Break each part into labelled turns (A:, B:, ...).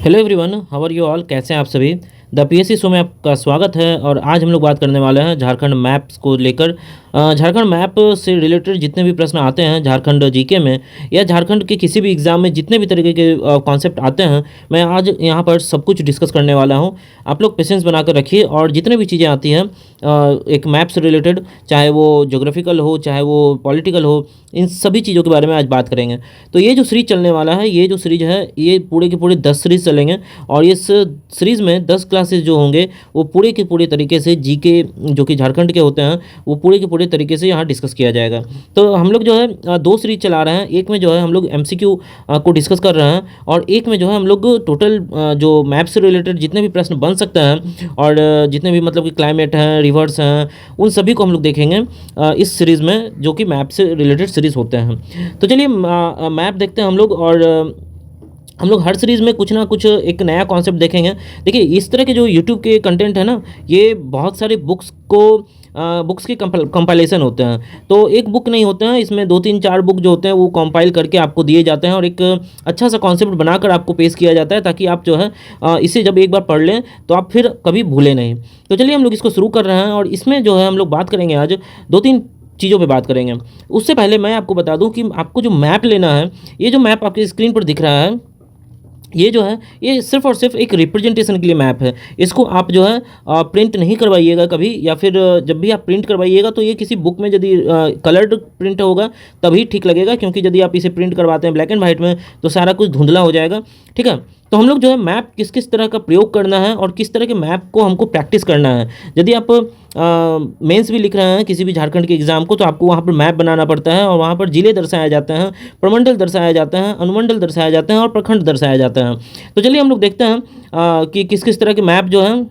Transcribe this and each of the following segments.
A: Hello everyone, how are you all. कैसे हैं आप सभी। द पीएससी शो में आपका स्वागत है। और आज हम लोग बात करने वाले हैं झारखंड मैप्स को लेकर। झारखंड मैप से रिलेटेड जितने भी प्रश्न आते हैं झारखंड जीके में या झारखंड के किसी भी एग्ज़ाम में जितने भी तरीके के कॉन्सेप्ट आते हैं, मैं आज यहाँ पर सब कुछ डिस्कस करने वाला हूँ। आप लोग पेशेंस बना कर रखिए और जितने भी चीज़ें आती हैं एक मैप से रिलेटेड, चाहे वो ज्योग्राफिकल हो चाहे वो पॉलिटिकल हो, इन सभी चीज़ों के बारे में आज बात करेंगे। तो ये जो सीरीज़ चलने वाला है, ये जो सीरीज़ है, ये पूरे के पूरे 10 सीरीज़ चलेंगे और इस सीरीज़ में 10 क्लासेस जो होंगे वो पूरे के पूरे तरीके से जीके जो कि झारखंड के होते हैं वो पूरे के पूरे तरीके से यहाँ डिस्कस किया जाएगा। तो हम लोग जो है दो सीरीज चला रहे हैं। एक में जो है हम लोग एमसीक्यू को डिस्कस कर रहे हैं और एक में जो है हम लोग टोटल जो मैप से रिलेटेड जितने भी प्रश्न बन सकते हैं और जितने भी मतलब कि क्लाइमेट हैं, रिवर्स हैं, उन सभी को हम लोग देखेंगे इस सीरीज़ में, जो कि मैप से रिलेटेड सीरीज़ होते हैं। तो चलिए मैप देखते हैं हम लोग। और हम लोग हर सीरीज़ में कुछ ना कुछ एक नया कॉन्सेप्ट देखेंगे। देखिए, इस तरह के जो यूट्यूब के कंटेंट है ना, ये बहुत सारी बुक्स के कंपाइलेशन होते हैं। तो एक बुक नहीं होते हैं, इसमें 2-3-4 बुक जो होते हैं वो कंपाइल करके आपको दिए जाते हैं और एक अच्छा सा कॉन्सेप्ट बनाकर आपको पेश किया जाता है, ताकि आप जो है इसे जब एक बार पढ़ लें तो आप फिर कभी भूलें नहीं। तो चलिए हम लोग इसको शुरू कर रहे हैं और इसमें जो है हम लोग बात करेंगे आज 2-3 चीज़ों पे बात करेंगे। उससे पहले मैं आपको बता दूं कि आपको जो मैप लेना है, ये जो मैप आपकी स्क्रीन पर दिख रहा है, ये जो है ये सिर्फ़ और सिर्फ एक रिप्रेजेंटेशन के लिए मैप है। इसको आप जो है प्रिंट नहीं करवाइएगा कभी, या फिर जब भी आप प्रिंट करवाइएगा तो ये किसी बुक में यदि कलर्ड प्रिंट होगा तभी ठीक लगेगा, क्योंकि यदि आप इसे प्रिंट करवाते हैं ब्लैक एंड वाइट में तो सारा कुछ धुंधला हो जाएगा। ठीक है। तो हम लोग जो है मैप किस किस तरह का प्रयोग करना है और किस तरह के मैप को हमको प्रैक्टिस करना है। यदि आप मेंस भी लिख रहे हैं किसी भी झारखंड के एग्ज़ाम को, तो आपको वहाँ पर मैप बनाना पड़ता है और वहाँ पर जिले दर्शाए जाते हैं, प्रमंडल दर्शाए जाते हैं, अनुमंडल दर्शाए जाते हैं और प्रखंड दर्शाए जाते हैं। तो चलिए हम लोग देखते हैं कि किस किस तरह के मैप जो हैं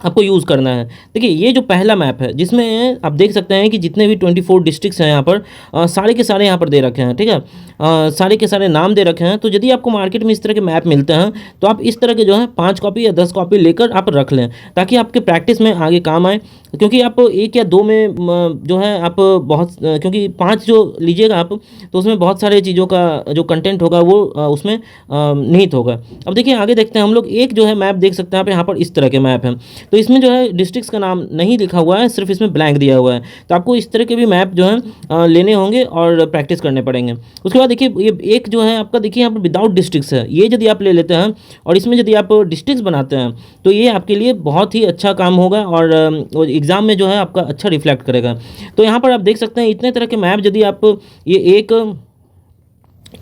A: आपको यूज़ करना है। देखिए, ये जो पहला मैप है जिसमें आप देख सकते हैं कि जितने भी 24 डिस्ट्रिक्ट्स हैं यहाँ पर सारे के सारे यहाँ पर दे रखे हैं। ठीक है। सारे के सारे नाम दे रखे हैं। तो यदि आपको मार्केट में इस तरह के मैप मिलते हैं तो आप इस तरह के जो है 5 कॉपी या 10 कॉपी लेकर आप रख लें, ताकि आपके प्रैक्टिस में आगे काम आए। क्योंकि आप 1 या 2 में जो है आप बहुत क्योंकि 5 जो लीजिएगा आप, तो उसमें बहुत सारे चीज़ों का जो कंटेंट होगा वो उसमें निहित होगा। अब देखिए आगे देखते हैं हम लोग। एक जो है मैप देख सकते हैं आप, यहाँ पर इस तरह के मैप हैं। तो इसमें जो है डिस्ट्रिक्ट्स का नाम नहीं लिखा हुआ है, सिर्फ इसमें ब्लैंक दिया हुआ है। तो आपको इस तरह के भी मैप जो है लेने होंगे और प्रैक्टिस करने पड़ेंगे। उसके बाद देखिए, ये एक जो है आपका, देखिए यहाँ पर विदाउट डिस्ट्रिक्ट्स है। ये यदि आप ले लेते हैं और इसमें यदि आप डिस्ट्रिक्ट्स बनाते हैं तो ये आपके लिए बहुत ही अच्छा काम होगा और एग्ज़ाम में जो है आपका अच्छा रिफ्लेक्ट करेगा। तो यहाँ पर आप देख सकते हैं इतने तरह के मैप। यदि आप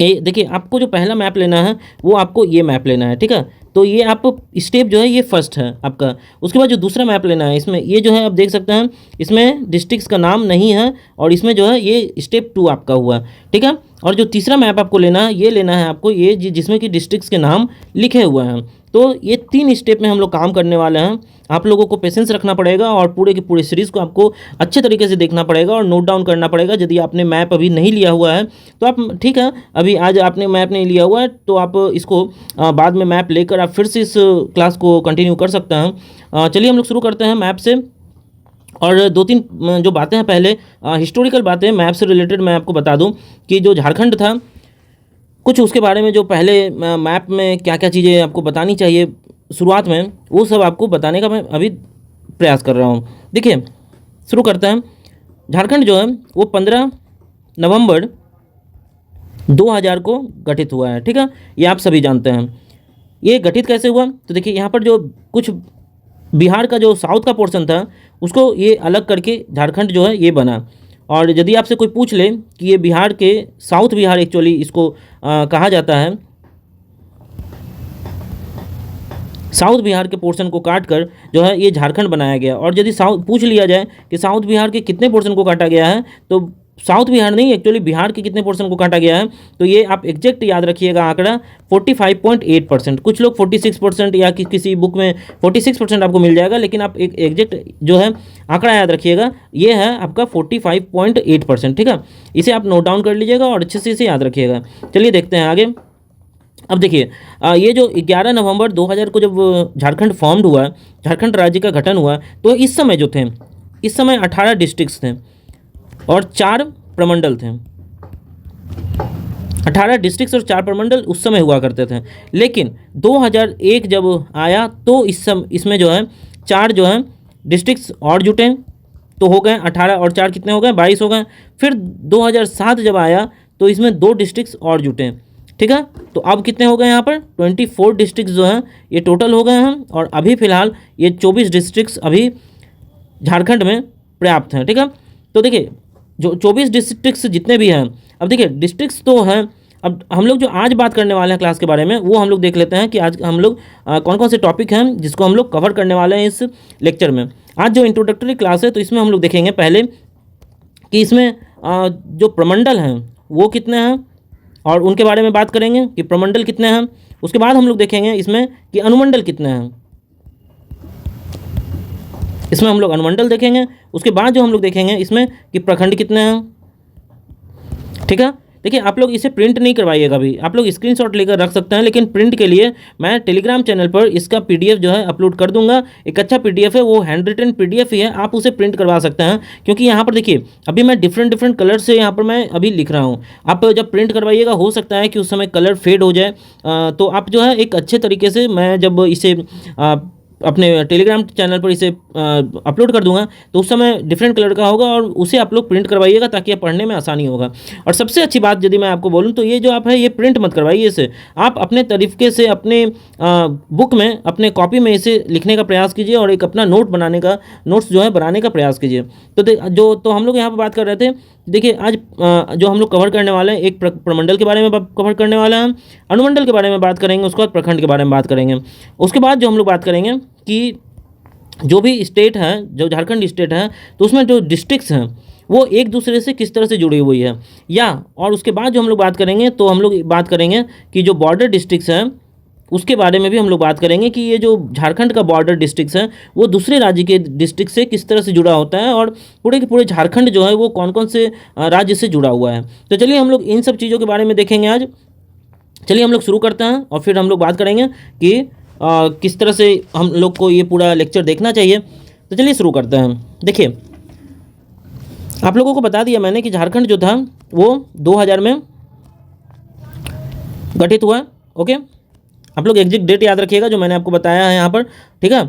A: ये देखिए, आपको जो पहला मैप लेना है वो आपको ये मैप लेना है। ठीक है। तो ये आप स्टेप जो है ये फर्स्ट है आपका। उसके बाद जो दूसरा मैप लेना है, इसमें ये जो है आप देख सकते हैं इसमें डिस्ट्रिक्ट्स का नाम नहीं है और इसमें जो है ये स्टेप 2 आपका हुआ। ठीक है। और जो तीसरा मैप आपको लेना है, ये लेना है आपको ये जिसमें कि डिस्ट्रिक्ट्स के नाम लिखे हुए हैं। तो ये 3 स्टेप में हम लोग काम करने वाले हैं। आप लोगों को पेशेंस रखना पड़ेगा और पूरे के पूरे सीरीज़ को आपको अच्छे तरीके से देखना पड़ेगा और नोट डाउन करना पड़ेगा। यदि आपने मैप अभी नहीं लिया हुआ है तो आप, ठीक है, अभी आज आपने मैप नहीं लिया हुआ है तो आप इसको बाद में मैप लेकर आप फिर से इस क्लास को कंटिन्यू कर सकते हैं। चलिए हम लोग शुरू करते हैं मैप से। और 2-3 जो बातें हैं, पहले हिस्टोरिकल बातें मैप से रिलेटेड मैं आपको बता दूं कि जो झारखंड था, कुछ उसके बारे में जो पहले मैप में क्या क्या चीज़ें आपको बतानी चाहिए शुरुआत में, वो सब आपको बताने का मैं अभी प्रयास कर रहा हूँ। देखिए, शुरू करते हैं। झारखंड जो है वो 15 नवंबर 2000 को गठित हुआ है। ठीक है। ये आप सभी जानते हैं। ये गठित कैसे हुआ, तो देखिए यहाँ पर जो कुछ बिहार का जो साउथ का पोर्शन था उसको ये अलग करके झारखंड जो है ये बना। और यदि आपसे कोई पूछ ले कि ये बिहार के साउथ बिहार, एक्चुअली इसको कहा जाता है, साउथ बिहार के पोर्शन को काट कर जो है ये झारखंड बनाया गया। और यदि साउथ पूछ लिया जाए कि साउथ बिहार के कितने पोर्शन को काटा गया है, तो साउथ बिहार नहीं, एक्चुअली बिहार के कितने पोर्शन को काटा गया है, तो ये आप एग्जैक्ट याद रखिएगा आंकड़ा 45.8%। कुछ लोग 46% या किसी बुक में 46% आपको मिल जाएगा, लेकिन आप एक एग्जैक्ट जो है आंकड़ा याद रखिएगा, ये है आपका 45.8%। ठीक है। इसे आप नोट डाउन कर लीजिएगा और अच्छे से इसे याद रखिएगा। चलिए देखते हैं आगे। अब देखिए, ये जो 11 नवंबर 2000 को जब झारखंड फॉर्म्ड हुआ, झारखंड राज्य का गठन हुआ, तो इस समय जो थे, इस समय 18 डिस्ट्रिक्ट्स थे और 4 प्रमंडल थे। 18 डिस्ट्रिक्ट्स और 4 प्रमंडल उस समय हुआ करते थे। लेकिन 2001 जब आया तो इसमें जो है 4 जो है डिस्ट्रिक्ट्स और जुटे, तो हो गए 18 और 4 कितने हो गए, 22 हो गए। फिर 2007 जब आया तो इसमें 2 डिस्ट्रिक्ट्स और जुटे, ठीक है। तो अब कितने हो गए यहाँ पर 24 डिस्ट्रिक्ट्स जो हैं ये टोटल हो गए हैं। और अभी फ़िलहाल ये 24 डिस्ट्रिक्ट्स अभी झारखंड में पर्याप्त हैं, ठीक है। तो देखिए जो 24 डिस्ट्रिक्ट्स जितने भी हैं, अब देखिए डिस्ट्रिक्ट्स तो हैं। अब हम लोग जो आज बात करने वाले हैं क्लास के बारे में वो हम लोग देख लेते हैं कि आज हम लोग कौन कौन से टॉपिक हैं जिसको हम लोग कवर करने वाले हैं इस लेक्चर में। आज जो इंट्रोडक्टरी क्लास है तो इसमें हम लोग देखेंगे पहले कि इसमें जो प्रमंडल हैं वो कितने हैं और उनके बारे में बात करेंगे कि प्रमंडल कितने हैं। उसके बाद हम लोग देखेंगे इसमें कि अनुमंडल कितने हैं, इसमें हम लोग अनुमंडल देखेंगे। उसके बाद जो हम लोग देखेंगे इसमें कि प्रखंड कितने हैं, ठीक है। देखिए आप लोग इसे प्रिंट नहीं करवाइएगा, अभी आप लोग स्क्रीनशॉट लेकर रख सकते हैं, लेकिन प्रिंट के लिए मैं टेलीग्राम चैनल पर इसका पीडीएफ जो है अपलोड कर दूंगा। एक अच्छा पीडीएफ है, वो हैंड रिटन पीडीएफ ही है, आप उसे प्रिंट करवा सकते हैं। क्योंकि यहाँ पर देखिए अभी मैं डिफरेंट कलर से यहाँ पर मैं अभी लिख रहा हूँ। आप जब प्रिंट करवाइएगा हो सकता है कि उस समय कलर फेड हो जाए, तो आप जो है एक अच्छे तरीके से मैं जब इसे अपने टेलीग्राम चैनल पर इसे अपलोड कर दूंगा तो उस समय डिफरेंट कलर का होगा और उसे आप लोग प्रिंट करवाइएगा ताकि आप पढ़ने में आसानी होगा। और सबसे अच्छी बात यदि मैं आपको बोलूं तो ये जो आप है ये प्रिंट मत करवाइए, इसे आप अपने तरीके से अपने बुक में अपने कॉपी में इसे लिखने का प्रयास कीजिए और एक अपना नोट्स जो है बनाने का प्रयास कीजिए। तो हम लोग यहाँ पर बात कर रहे थे। देखिए आज जो हम लोग कवर करने वाले हैं एक प्रमंडल के बारे में कवर करने वाले हैं, अनुमंडल के बारे में बात करेंगे, उसके बाद प्रखंड के बारे में बात करेंगे। उसके बाद जो हम लोग बात करेंगे कि जो भी स्टेट है, जो झारखंड स्टेट है, तो उसमें जो डिस्ट्रिक्ट्स हैं वो एक दूसरे से किस तरह से जुड़ी हुई है और उसके बाद जो हम लोग बात करेंगे तो हम लोग बात करेंगे कि जो बॉर्डर डिस्ट्रिक्ट्स हैं उसके बारे में भी हम लोग बात करेंगे कि ये जो झारखंड का बॉर्डर डिस्ट्रिक्ट्स है वो दूसरे राज्य के डिस्ट्रिक्ट से किस तरह से जुड़ा होता है और पूरे के पूरे झारखंड जो है वो कौन कौन से राज्य से जुड़ा हुआ है। तो चलिए हम लोग इन सब चीज़ों के बारे में देखेंगे आज। चलिए हम लोग शुरू करते हैं और फिर हम लोग बात करेंगे कि किस तरह से हम लोग को ये पूरा लेक्चर देखना चाहिए। तो चलिए शुरू करते हैं। देखिए आप लोगों को बता दिया मैंने कि झारखंड जो था वो 2000 में गठित हुआ, ओके। आप लोग एग्जैक्ट डेट याद रखिएगा जो मैंने आपको बताया है यहाँ पर, ठीक है।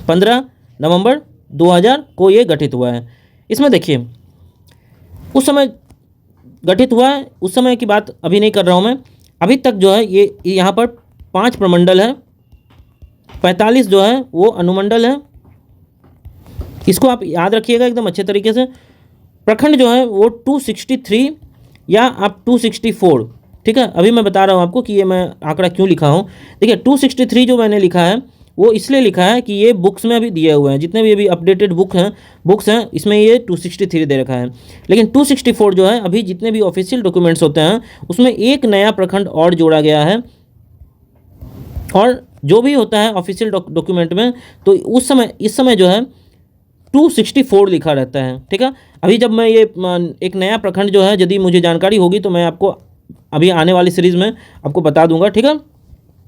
A: 15 नवंबर 2000 को ये गठित हुआ है। इसमें देखिए उस समय गठित हुआ है, उस समय की बात अभी नहीं कर रहा हूँ मैं। अभी तक जो है ये यहाँ पर 5 प्रमंडल है, 45 जो है वो अनुमंडल है। इसको आप याद रखिएगा एकदम अच्छे तरीके से। प्रखंड जो है वो 263 या आप 264, ठीक है। अभी मैं बता रहा हूँ आपको कि ये मैं आंकड़ा क्यों लिखा हूँ। देखिए 263 जो मैंने लिखा है वो इसलिए लिखा है कि ये बुक्स में अभी दिए हुए हैं, जितने भी अभी अपडेटेड बुक्स हैं इसमें ये 263 दे रखा है। लेकिन 264 जो है अभी जितने भी ऑफिशियल डॉक्यूमेंट्स होते हैं उसमें एक नया प्रखंड और जोड़ा गया है। और जो भी होता है ऑफिशियल डॉक्यूमेंट में तो इस समय जो है 264 लिखा रहता है, ठीक है। अभी जब मैं ये एक नया प्रखंड जो है यदि मुझे जानकारी होगी तो मैं आपको अभी आने वाली सीरीज़ में आपको बता दूंगा, ठीक है।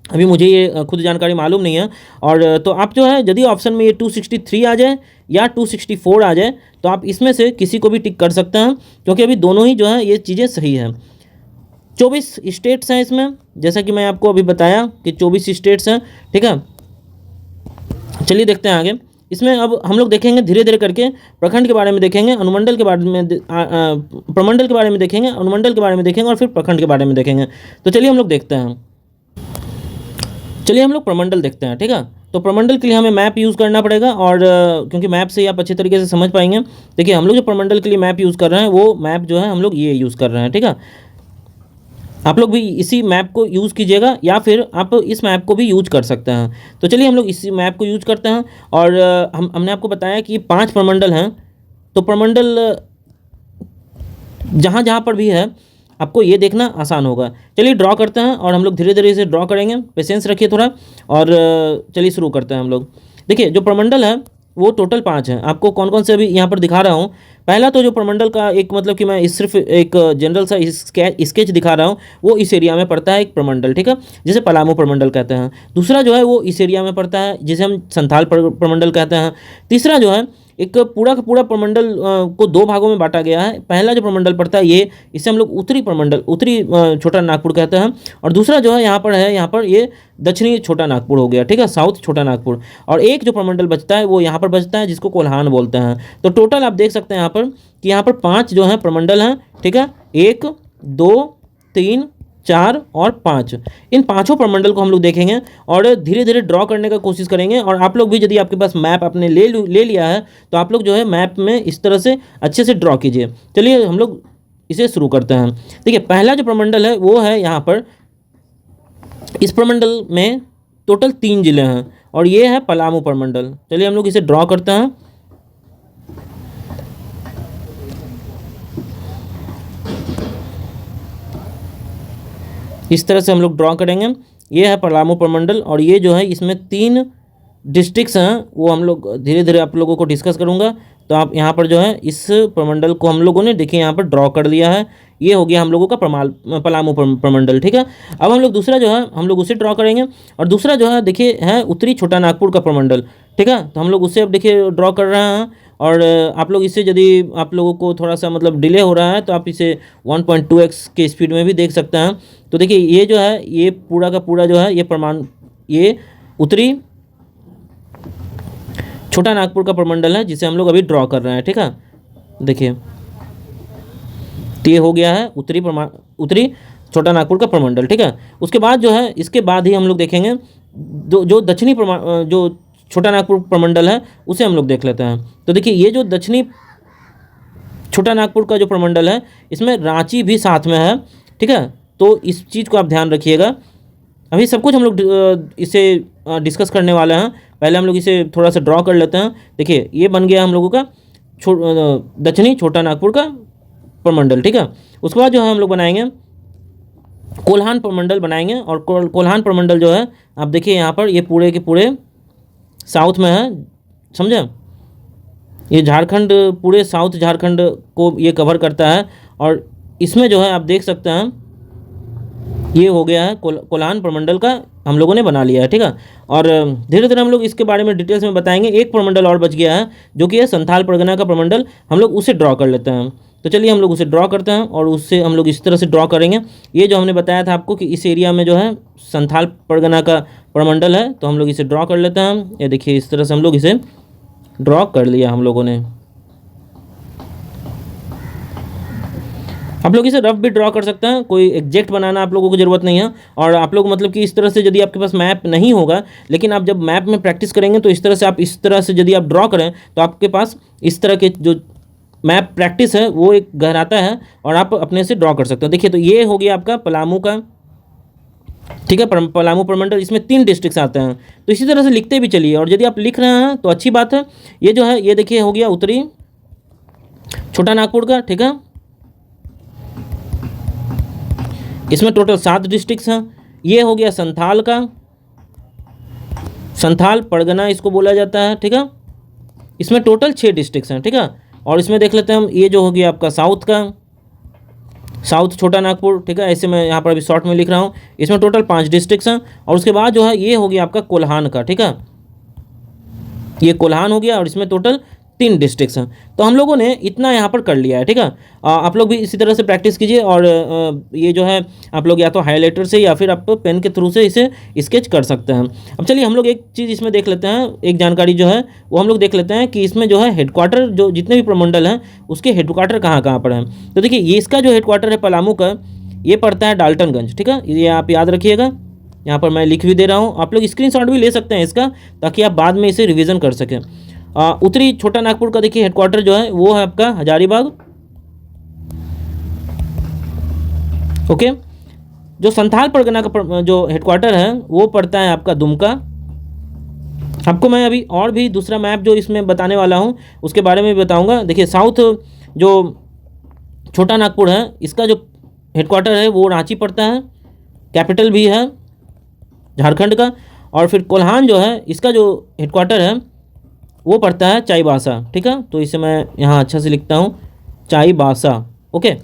A: अभी मुझे ये खुद जानकारी मालूम नहीं है। और तो आप जो है यदि ऑप्शन में ये 263 आ जाए या 264 आ जाए तो आप इसमें से किसी को भी टिक कर सकते हैं, क्योंकि अभी दोनों ही जो है ये चीज़ें सही हैं। 24 स्टेट्स हैं इसमें, जैसा कि मैं आपको अभी बताया कि 24 स्टेट्स हैं, ठीक है। चलिए देखते हैं आगे। इसमें अब हम लोग देखेंगे धीरे धीरे करके, प्रखंड के बारे में देखेंगे, अनुमंडल के बारे में प्रमंडल के बारे में देखेंगे, अनुमंडल के बारे में देखेंगे और फिर प्रखंड के बारे में देखेंगे। तो चलिए हम लोग देखते हैं। चलिए हम लोग प्रमंडल देखते हैं, ठीक है। तो प्रमंडल के लिए हमें मैप यूज़ करना पड़ेगा और क्योंकि मैप से ही आप अच्छे तरीके से समझ पाएंगे। देखिए हम लोग जो प्रमंडल के लिए मैप यूज़ कर रहे हैं वो मैप जो है हम लोग ये यूज़ कर रहे हैं, ठीक है। आप लोग भी इसी मैप को यूज़ कीजिएगा या फिर आप इस मैप को भी यूज कर सकते हैं। तो चलिए हम लोग इसी मैप को यूज करते हैं। और हमने आपको बताया कि 5 प्रमंडल हैं। तो प्रमंडल जहाँ जहाँ पर भी है आपको ये देखना आसान होगा। चलिए ड्रॉ करते हैं और हम लोग धीरे धीरे इसे ड्रॉ करेंगे, पेशेंस रखिए थोड़ा। और चलिए शुरू करते हैं हम लोग। देखिए जो प्रमंडल है वो टोटल 5 हैं। आपको कौन कौन से अभी यहाँ पर दिखा रहा हूँ पहला तो जो प्रमंडल का एक मतलब कि मैं सिर्फ एक जनरल सा स्केच दिखा रहा हूँ, वो इस एरिया में पड़ता है एक प्रमंडल, ठीक है, जिसे पलामू प्रमंडल कहते हैं। दूसरा जो है वो इस एरिया में पड़ता है जिसे हम संथाल प्रमंडल कहते हैं। तीसरा जो है एक पूरा का पूरा प्रमंडल को दो भागों में बांटा गया है। पहला जो प्रमंडल पड़ता है ये, इसे हम लोग उत्तरी प्रमंडल, उत्तरी छोटा नागपुर कहते हैं। और दूसरा जो है यहाँ पर है, यहाँ पर ये दक्षिणी छोटा नागपुर हो गया, ठीक है, साउथ छोटा नागपुर। और एक जो प्रमंडल बचता है वो यहाँ पर बचता है जिसको कोल्हान बोलते हैं। तो टोटल आप देख सकते हैं यहाँ पर कि यहाँ पर 5 जो है प्रमंडल हैं, ठीक है, 1 2 3 4 और 5। इन पांचों प्रमंडल को हम लोग देखेंगे और धीरे धीरे ड्रॉ करने का कोशिश करेंगे। और आप लोग भी यदि आपके पास मैप आपने ले लिया है तो आप लोग जो है मैप में इस तरह से अच्छे से ड्रॉ कीजिए। चलिए हम लोग इसे शुरू करते हैं। देखिए पहला जो प्रमंडल है वो है यहाँ पर, इस प्रमंडल में टोटल 3 जिले हैं और ये है पलामू प्रमंडल। चलिए हम लोग इसे ड्रॉ करते हैं। इस तरह से हम लोग ड्रॉ करेंगे। ये है पलामू प्रमंडल और ये जो है इसमें 3 डिस्ट्रिक्ट्स हैं, वो हम लोग धीरे धीरे आप लोगों को डिस्कस करूंगा। तो आप यहाँ पर जो है इस प्रमंडल को हम लोगों ने देखिए यहाँ पर ड्रॉ कर दिया है। ये हो गया हम लोगों का पलामू प्रमंडल, ठीक है। अब हम लोग दूसरा जो है हम लोग उसे ड्रॉ करेंगे। और दूसरा जो है देखिए है उत्तरी छोटा नागपुर का प्रमंडल, ठीक है। तो हम लोग उससे अब देखिए ड्रॉ कर रहे हैं। और आप लोग इसे यदि आप लोगों को थोड़ा सा मतलब डिले हो रहा है तो आप इसे 1.2x के स्पीड में भी देख सकते हैं। तो देखिए ये जो है ये पूरा का पूरा जो है ये उत्तरी छोटा नागपुर का प्रमंडल है जिसे हम लोग अभी ड्रॉ कर रहे हैं, ठीक है। देखिए तो ये हो गया है उत्तरी छोटा नागपुर का प्रमंडल, ठीक है। उसके बाद जो है इसके बाद ही हम लोग देखेंगे जो दक्षिणी जो छोटा नागपुर प्रमंडल है उसे हम लोग देख लेते हैं। तो देखिए ये जो दक्षिणी छोटा नागपुर का जो प्रमंडल है इसमें रांची भी साथ में है, ठीक है। तो इस चीज़ को आप ध्यान रखिएगा। अभी सब कुछ हम लोग इसे डिस्कस करने वाले हैं। पहले हम लोग इसे थोड़ा सा ड्रॉ कर लेते हैं। देखिए ये बन गया हम लोगों का दक्षिणी छोटा नागपुर का प्रमंडल, ठीक है। उसके बाद जो है हम लोग बनाएंगे कोल्हान प्रमंडल बनाएंगे। और कोल्हान प्रमंडल जो है आप देखिए यहाँ पर ये पूरे के पूरे साउथ में है, समझे। ये झारखंड, पूरे साउथ झारखंड को ये कवर करता है। और इसमें जो है आप देख सकते हैं ये हो गया है कोल्हान प्रमंडल का हम लोगों ने बना लिया है, ठीक है। और धीरे धीरे हम लोग इसके बारे में डिटेल्स में बताएंगे। एक प्रमंडल और बच गया है जो कि है संथाल परगना का प्रमंडल, हम लोग उसे ड्रॉ कर लेते हैं। तो चलिए हम लोग उसे ड्रॉ करते हैं और उससे हम लोग इस तरह से ड्रॉ करेंगे। ये जो हमने बताया था आपको कि इस एरिया में जो है संथाल परगना का प्रमंडल है, तो हम लोग इसे ड्रॉ कर लेते हैं। ये देखिए इस तरह से हम लोग इसे ड्रॉ कर लिया हम लोगों ने। आप लोग इसे रफ भी ड्रॉ कर सकते हैं, कोई एग्जैक्ट बनाना आप लोगों को ज़रूरत नहीं है। और आप लोग मतलब कि इस तरह से यदि आपके पास मैप नहीं होगा, लेकिन आप जब मैप में प्रैक्टिस करेंगे तो इस तरह से यदि आप ड्रॉ करें तो आपके पास इस तरह के जो मैप प्रैक्टिस है वो एक गहराता है और आप अपने से ड्रॉ कर सकते हो। देखिए तो ये हो गया आपका पलामू का, ठीक है, पलामू प्रमंडल। इसमें 3 डिस्ट्रिक्ट्स आते हैं। तो इसी तरह से लिखते भी चलिए, और यदि आप लिख रहे हैं तो अच्छी बात है। ये जो है ये देखिए हो गया उत्तरी छोटा नागपुर का, ठीक है। इसमें टोटल 7 डिस्ट्रिक्ट्स हैं। ये हो गया संथाल का, संथाल परगना इसको बोला जाता है, ठीक है। इसमें टोटल 6 डिस्ट्रिक्ट्स हैं, ठीक है। और इसमें देख लेते हैं हम, ये जो हो गया आपका साउथ का, साउथ छोटा नागपुर, ठीक है। ऐसे मैं यहाँ पर अभी शॉर्ट में लिख रहा हूँ। इसमें टोटल 5 डिस्ट्रिक्ट्स हैं। और उसके बाद जो है ये हो गया आपका कोल्हान का, ठीक है। ये कोल्हान हो गया और इसमें टोटल 3 डिस्ट्रिक्ट्स हैं। तो हम लोगों ने इतना यहाँ पर कर लिया है, ठीक है। आप लोग भी इसी तरह से प्रैक्टिस कीजिए। और ये जो है आप लोग या तो हाईलाइटर से या फिर आप पेन के थ्रू से इसे स्केच कर सकते हैं। अब चलिए हम लोग एक चीज़ इसमें देख लेते हैं, एक जानकारी जो है वो हम लोग देख लेते हैं कि इसमें जो है हेडक्वार्टर, जो जितने भी प्रमंडल हैं उसके हेडक्वार्टर कहाँ कहाँ पर हैं। तो देखिए ये इसका जो हेडक्वार्टर है पलामू का, ये पड़ता है डाल्टनगंज, ठीक है। ये आप याद रखिएगा। यहाँ पर मैं लिख भी दे रहा हूँ, आप लोग स्क्रीनशॉट भी ले सकते हैं इसका, ताकि आप बाद में इसे रिवीजन कर सकें। उत्तरी छोटा नागपुर का देखिए हेडक्वार्टर जो है वो है आपका हजारीबाग, ओके। जो संथाल परगना का जो हेडक्वार्टर है वो पड़ता है आपका दुमका। आपको मैं अभी और भी दूसरा मैप जो इसमें बताने वाला हूँ उसके बारे में भी बताऊंगा। देखिए साउथ जो छोटा नागपुर है इसका जो हेडक्वार्टर है वो रांची पड़ता है, कैपिटल भी है झारखंड का। और फिर कोल्हान जो है इसका जो हेडक्वार्टर है वो पड़ता है चाईबासा, ठीक है। तो इसे मैं यहाँ अच्छा से लिखता हूँ, चाईबासा, ओके।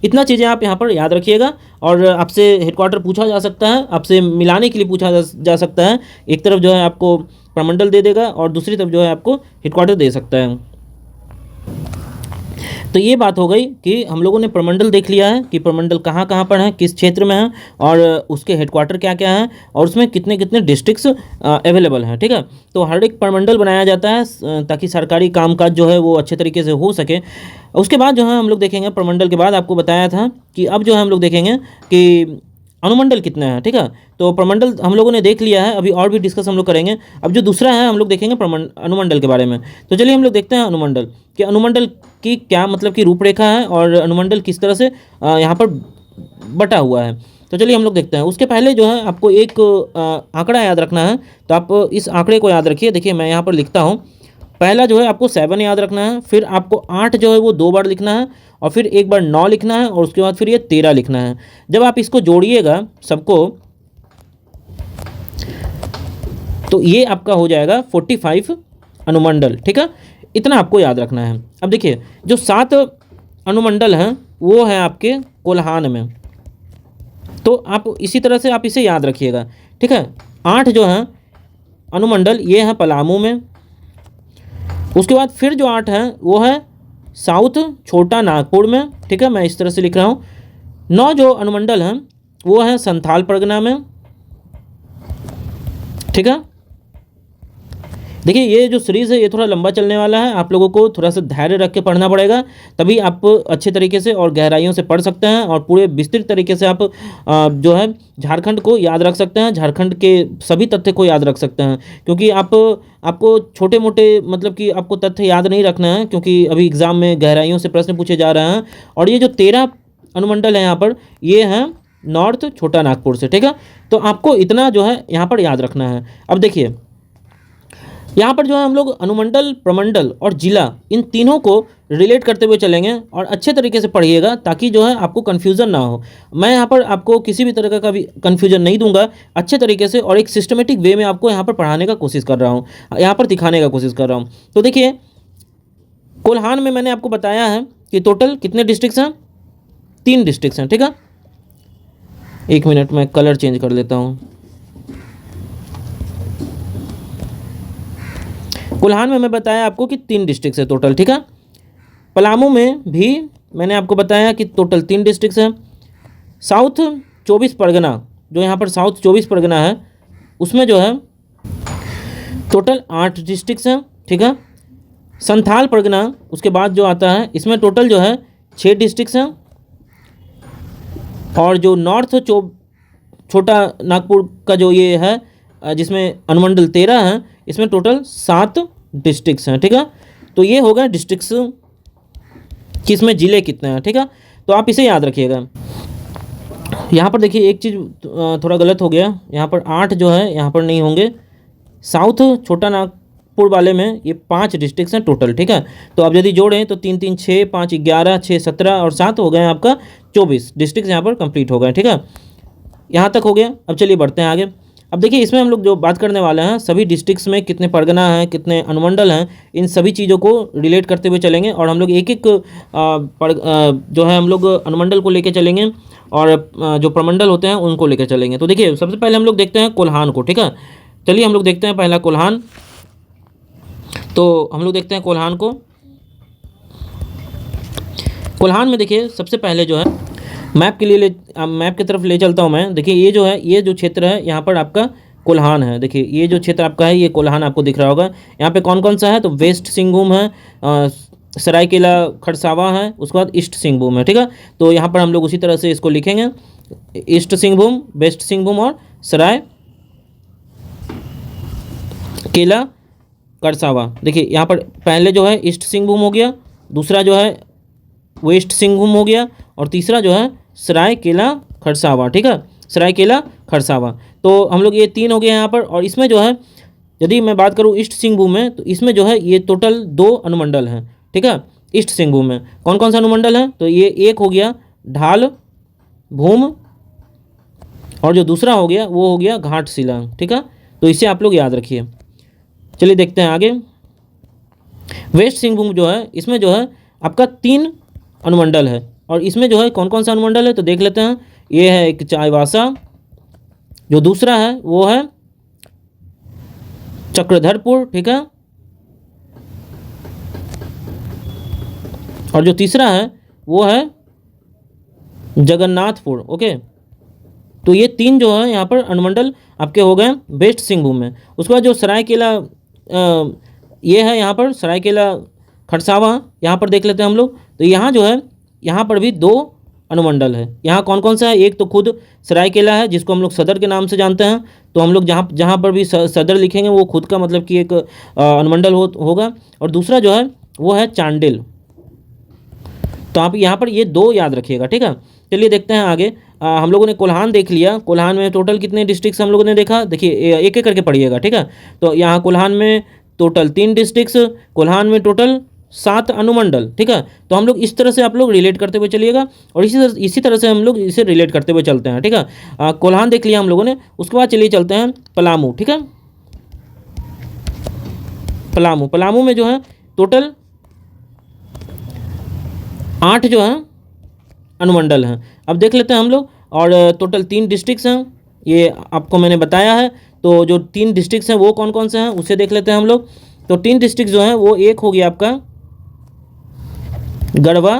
A: इतना चीज़ें आप यहाँ पर याद रखिएगा। और आपसे हेडक्वार्टर पूछा जा सकता है, आपसे मिलाने के लिए पूछा जा सकता है। एक तरफ जो है आपको प्रमंडल दे देगा और दूसरी तरफ जो है आपको हेडक्वार्टर दे सकता है। तो ये बात हो गई कि हम लोगों ने प्रमंडल देख लिया है कि प्रमंडल कहाँ कहाँ पर है, किस क्षेत्र में है, और उसके हेडक्वार्टर क्या क्या है, और उसमें कितने कितने डिस्ट्रिक्ट्स अवेलेबल हैं, ठीक है। तो हर एक प्रमंडल बनाया जाता है ताकि सरकारी कामकाज जो है वो अच्छे तरीके से हो सके। उसके बाद जो है हम लोग देखेंगे, प्रमंडल के बाद आपको बताया था कि अब जो है हम लोग देखेंगे कि अनुमंडल कितने हैं, ठीक है। तो प्रमंडल हम लोगों ने देख लिया है, अभी और भी डिस्कस हम लोग करेंगे। अब जो दूसरा है हम लोग देखेंगे अनुमंडल के बारे में। तो चलिए हम लोग देखते हैं अनुमंडल कि अनुमंडल की क्या मतलब की रूपरेखा है और अनुमंडल किस तरह से यहाँ पर बटा हुआ है। तो चलिए हम लोग देखते हैं। उसके पहले जो है आपको एक आंकड़ा याद रखना है। तो आप इस आंकड़े को याद रखिए। देखिए मैं यहाँ पर लिखता हूँ। पहला जो है आपको 7 याद रखना है, फिर आपको 8 जो है वो 2 बार लिखना है, और फिर एक बार 9 लिखना है, और उसके बाद फिर ये 13 लिखना है। जब आप इसको जोड़िएगा सबको तो ये आपका हो जाएगा 45 अनुमंडल, ठीक है। इतना आपको याद रखना है। अब देखिए जो 7 अनुमंडल हैं वो है आपके कोल्हान में। तो आप इसी तरह से आप इसे याद रखिएगा, ठीक है। 8 जो हैं अनुमंडल ये हैं पलामू में। उसके बाद फिर जो 8 हैं वो है साउथ छोटा नागपुर में, ठीक है। मैं इस तरह से लिख रहा हूँ। 9 जो अनुमंडल हैं वो हैं संथाल परगना में, ठीक है। देखिए ये जो सीरीज़ है ये थोड़ा लंबा चलने वाला है, आप लोगों को थोड़ा सा धैर्य रख के पढ़ना पड़ेगा, तभी आप अच्छे तरीके से और गहराइयों से पढ़ सकते हैं और पूरे विस्तृत तरीके से आप जो है झारखंड को याद रख सकते हैं, झारखंड के सभी तथ्य को याद रख सकते हैं। क्योंकि आपको छोटे मोटे मतलब कि आपको तथ्य याद नहीं रखना है, क्योंकि अभी एग्ज़ाम में गहराइयों से प्रश्न पूछे जा रहे हैं। और ये जो 13 अनुमंडल है यहाँ पर, ये हैं नॉर्थ छोटा नागपुर से, ठीक है। तो आपको इतना जो है यहाँ पर याद रखना है। अब देखिए यहाँ पर जो है हम लोग अनुमंडल, प्रमंडल और जिला इन तीनों को रिलेट करते हुए चलेंगे, और अच्छे तरीके से पढ़िएगा ताकि जो है आपको कन्फ्यूज़न ना हो। मैं यहाँ पर आपको किसी भी तरह का भी कन्फ्यूज़न नहीं दूंगा, अच्छे तरीके से और एक सिस्टमेटिक वे में आपको यहाँ पर पढ़ाने का कोशिश कर रहा हूँ, यहाँ पर दिखाने का कोशिश कर रहा हूँ। तो देखिए कोल्हान में मैंने आपको बताया है कि टोटल कितने डिस्ट्रिक्ट्स हैं, 3 डिस्ट्रिक्ट्स हैं, ठीक है। 1 मिनट में कलर चेंज कर लेता हूँ। कोल्हान में मैं बताया आपको कि 3 डिस्ट्रिक्ट्स है टोटल, ठीक है। पलामू में भी मैंने आपको बताया कि टोटल 3 डिस्ट्रिक्ट्स हैं। साउथ 24 परगना, जो यहाँ पर साउथ 24 परगना है, उसमें जो है टोटल 8 डिस्ट्रिक्ट्स हैं, ठीक है। संथाल परगना उसके बाद जो आता है, इसमें टोटल जो है 6 डिस्ट्रिक्ट्स हैं। और जो नॉर्थ छोटा नागपुर का जो ये है जिसमें अनुमंडल 13 हैं, इसमें टोटल 7 डिस्ट्रिक्ट्स हैं, ठीक है। तो ये हो गए डिस्ट्रिक्ट्स कि इसमें ज़िले कितने हैं, ठीक है। तो आप इसे याद रखिएगा। यहाँ पर देखिए एक चीज़ थोड़ा गलत हो गया, यहाँ पर 8 जो है यहाँ पर नहीं होंगे। साउथ छोटा नागपुर वाले में ये 5 डिस्ट्रिक्ट्स हैं टोटल, ठीक है। तो आप यदि जोड़ें तो 3 3 6 5 11 6 17 और 7 हो गए आपका 24 डिस्ट्रिक्ट्स यहाँ पर कंप्लीट हो गए, ठीक है। यहाँ तक हो गया। अब चलिए बढ़ते हैं आगे। अब देखिए इसमें हम लोग जो बात करने वाले हैं, सभी डिस्ट्रिक्ट्स में कितने परगना हैं, कितने अनुमंडल हैं, इन सभी चीज़ों को रिलेट करते हुए चलेंगे। और हम लोग एक एक जो है हम लोग अनुमंडल को लेके चलेंगे, और जो प्रमंडल होते हैं उनको लेकर चलेंगे। तो देखिए सबसे पहले हम लोग देखते हैं कोल्हान को, ठीक है। चलिए हम लोग देखते हैं पहला कोल्हान। तो हम लोग देखते हैं कोल्हान को। कोल्हान में देखिए सबसे पहले जो है मैप के लिए मैप की तरफ ले चलता हूँ मैं। देखिए ये जो है, ये जो क्षेत्र है यहाँ पर आपका कोल्हान है। देखिए ये जो क्षेत्र आपका है ये कोल्हान आपको दिख रहा होगा। यहाँ पे कौन कौन सा है, तो वेस्ट सिंहभूम है, सरायकेला खरसावा है, उसके बाद ईस्ट सिंहभूम है, ठीक है। तो यहाँ पर हम लोग उसी तरह से इसको लिखेंगे, ईस्ट सिंहभूम, वेस्ट सिंहभूम और सरायकेला खरसावा। देखिए यहाँ पर पहले जो है ईस्ट सिंहभूम हो गया, दूसरा जो है वेस्ट सिंहभूम हो गया, और तीसरा जो है सरायकेला खरसावा, ठीक है, सरायकेला खरसावा। तो हम लोग ये 3 हो गए यहाँ पर। और इसमें जो है यदि मैं बात करूँ ईस्ट सिंहभूम में, तो इसमें जो है ये टोटल 2 अनुमंडल हैं, ठीक है। ईस्ट सिंहभूम में कौन कौन सा अनुमंडल है, तो ये एक हो गया ढाल भूम, और जो दूसरा हो गया वो हो गया घाटशिला, ठीक है। तो इसे आप लोग याद रखिए। चलिए देखते हैं आगे। वेस्ट सिंहभूम जो है इसमें जो है आपका 3 अनुमंडल है, और इसमें जो है कौन कौन सा अनुमंडल है तो देख लेते हैं। ये है एक चाईबासा, जो दूसरा है वो है चक्रधरपुर, ठीक है, और जो तीसरा है वो है जगन्नाथपुर। ओके, तो ये 3 जो है यहाँ पर अनुमंडल आपके हो गए वेस्ट सिंहभूम में। उसके बाद जो सरायकेला ये है यहाँ पर सरायकेला खरसावां, यहाँ पर देख लेते हैं हम लोग। तो यहाँ जो है यहाँ पर भी 2 अनुमंडल है। यहाँ कौन कौन सा है, एक तो खुद सरायकेला है जिसको हम लोग सदर के नाम से जानते हैं, तो हम लोग जहाँ जहाँ पर भी सदर लिखेंगे वो खुद का मतलब कि एक अनुमंडल होगा। और दूसरा जो है वो है चांडिल। तो आप यहाँ पर ये 2 याद रखिएगा, ठीक है। चलिए देखते हैं आगे। हम लोगों ने कोल्हान देख लिया। कोल्हान में टोटल कितने डिस्ट्रिक्ट्स हम लोगों ने देखा, देखिए एक एक करके पढ़िएगा, ठीक है। तो यहाँ कोल्हान में टोटल 3 डिस्ट्रिक्ट्स, कोल्हान में टोटल 7 अनुमंडल, ठीक है। तो हम लोग इस तरह से आप लोग रिलेट करते हुए चलिएगा, और इसी तरह से हम लोग इसे रिलेट करते हुए चलते हैं, ठीक है। कोल्हान देख लिया हम लोगों ने। उसके बाद चलिए चलते हैं पलामू, ठीक है। पलामू में जो है टोटल 8 जो है अनुमंडल हैं। अब देख लेते हैं हम लोग, और टोटल 3 डिस्ट्रिक्ट्स हैं, ये आपको मैंने बताया है। तो जो 3 डिस्ट्रिक्ट्स हैं वो कौन कौन से हैं उसे देख लेते हैं हम लोग। तो 3 डिस्ट्रिक्ट जो हैं वो एक हो गया आपका गढ़वा,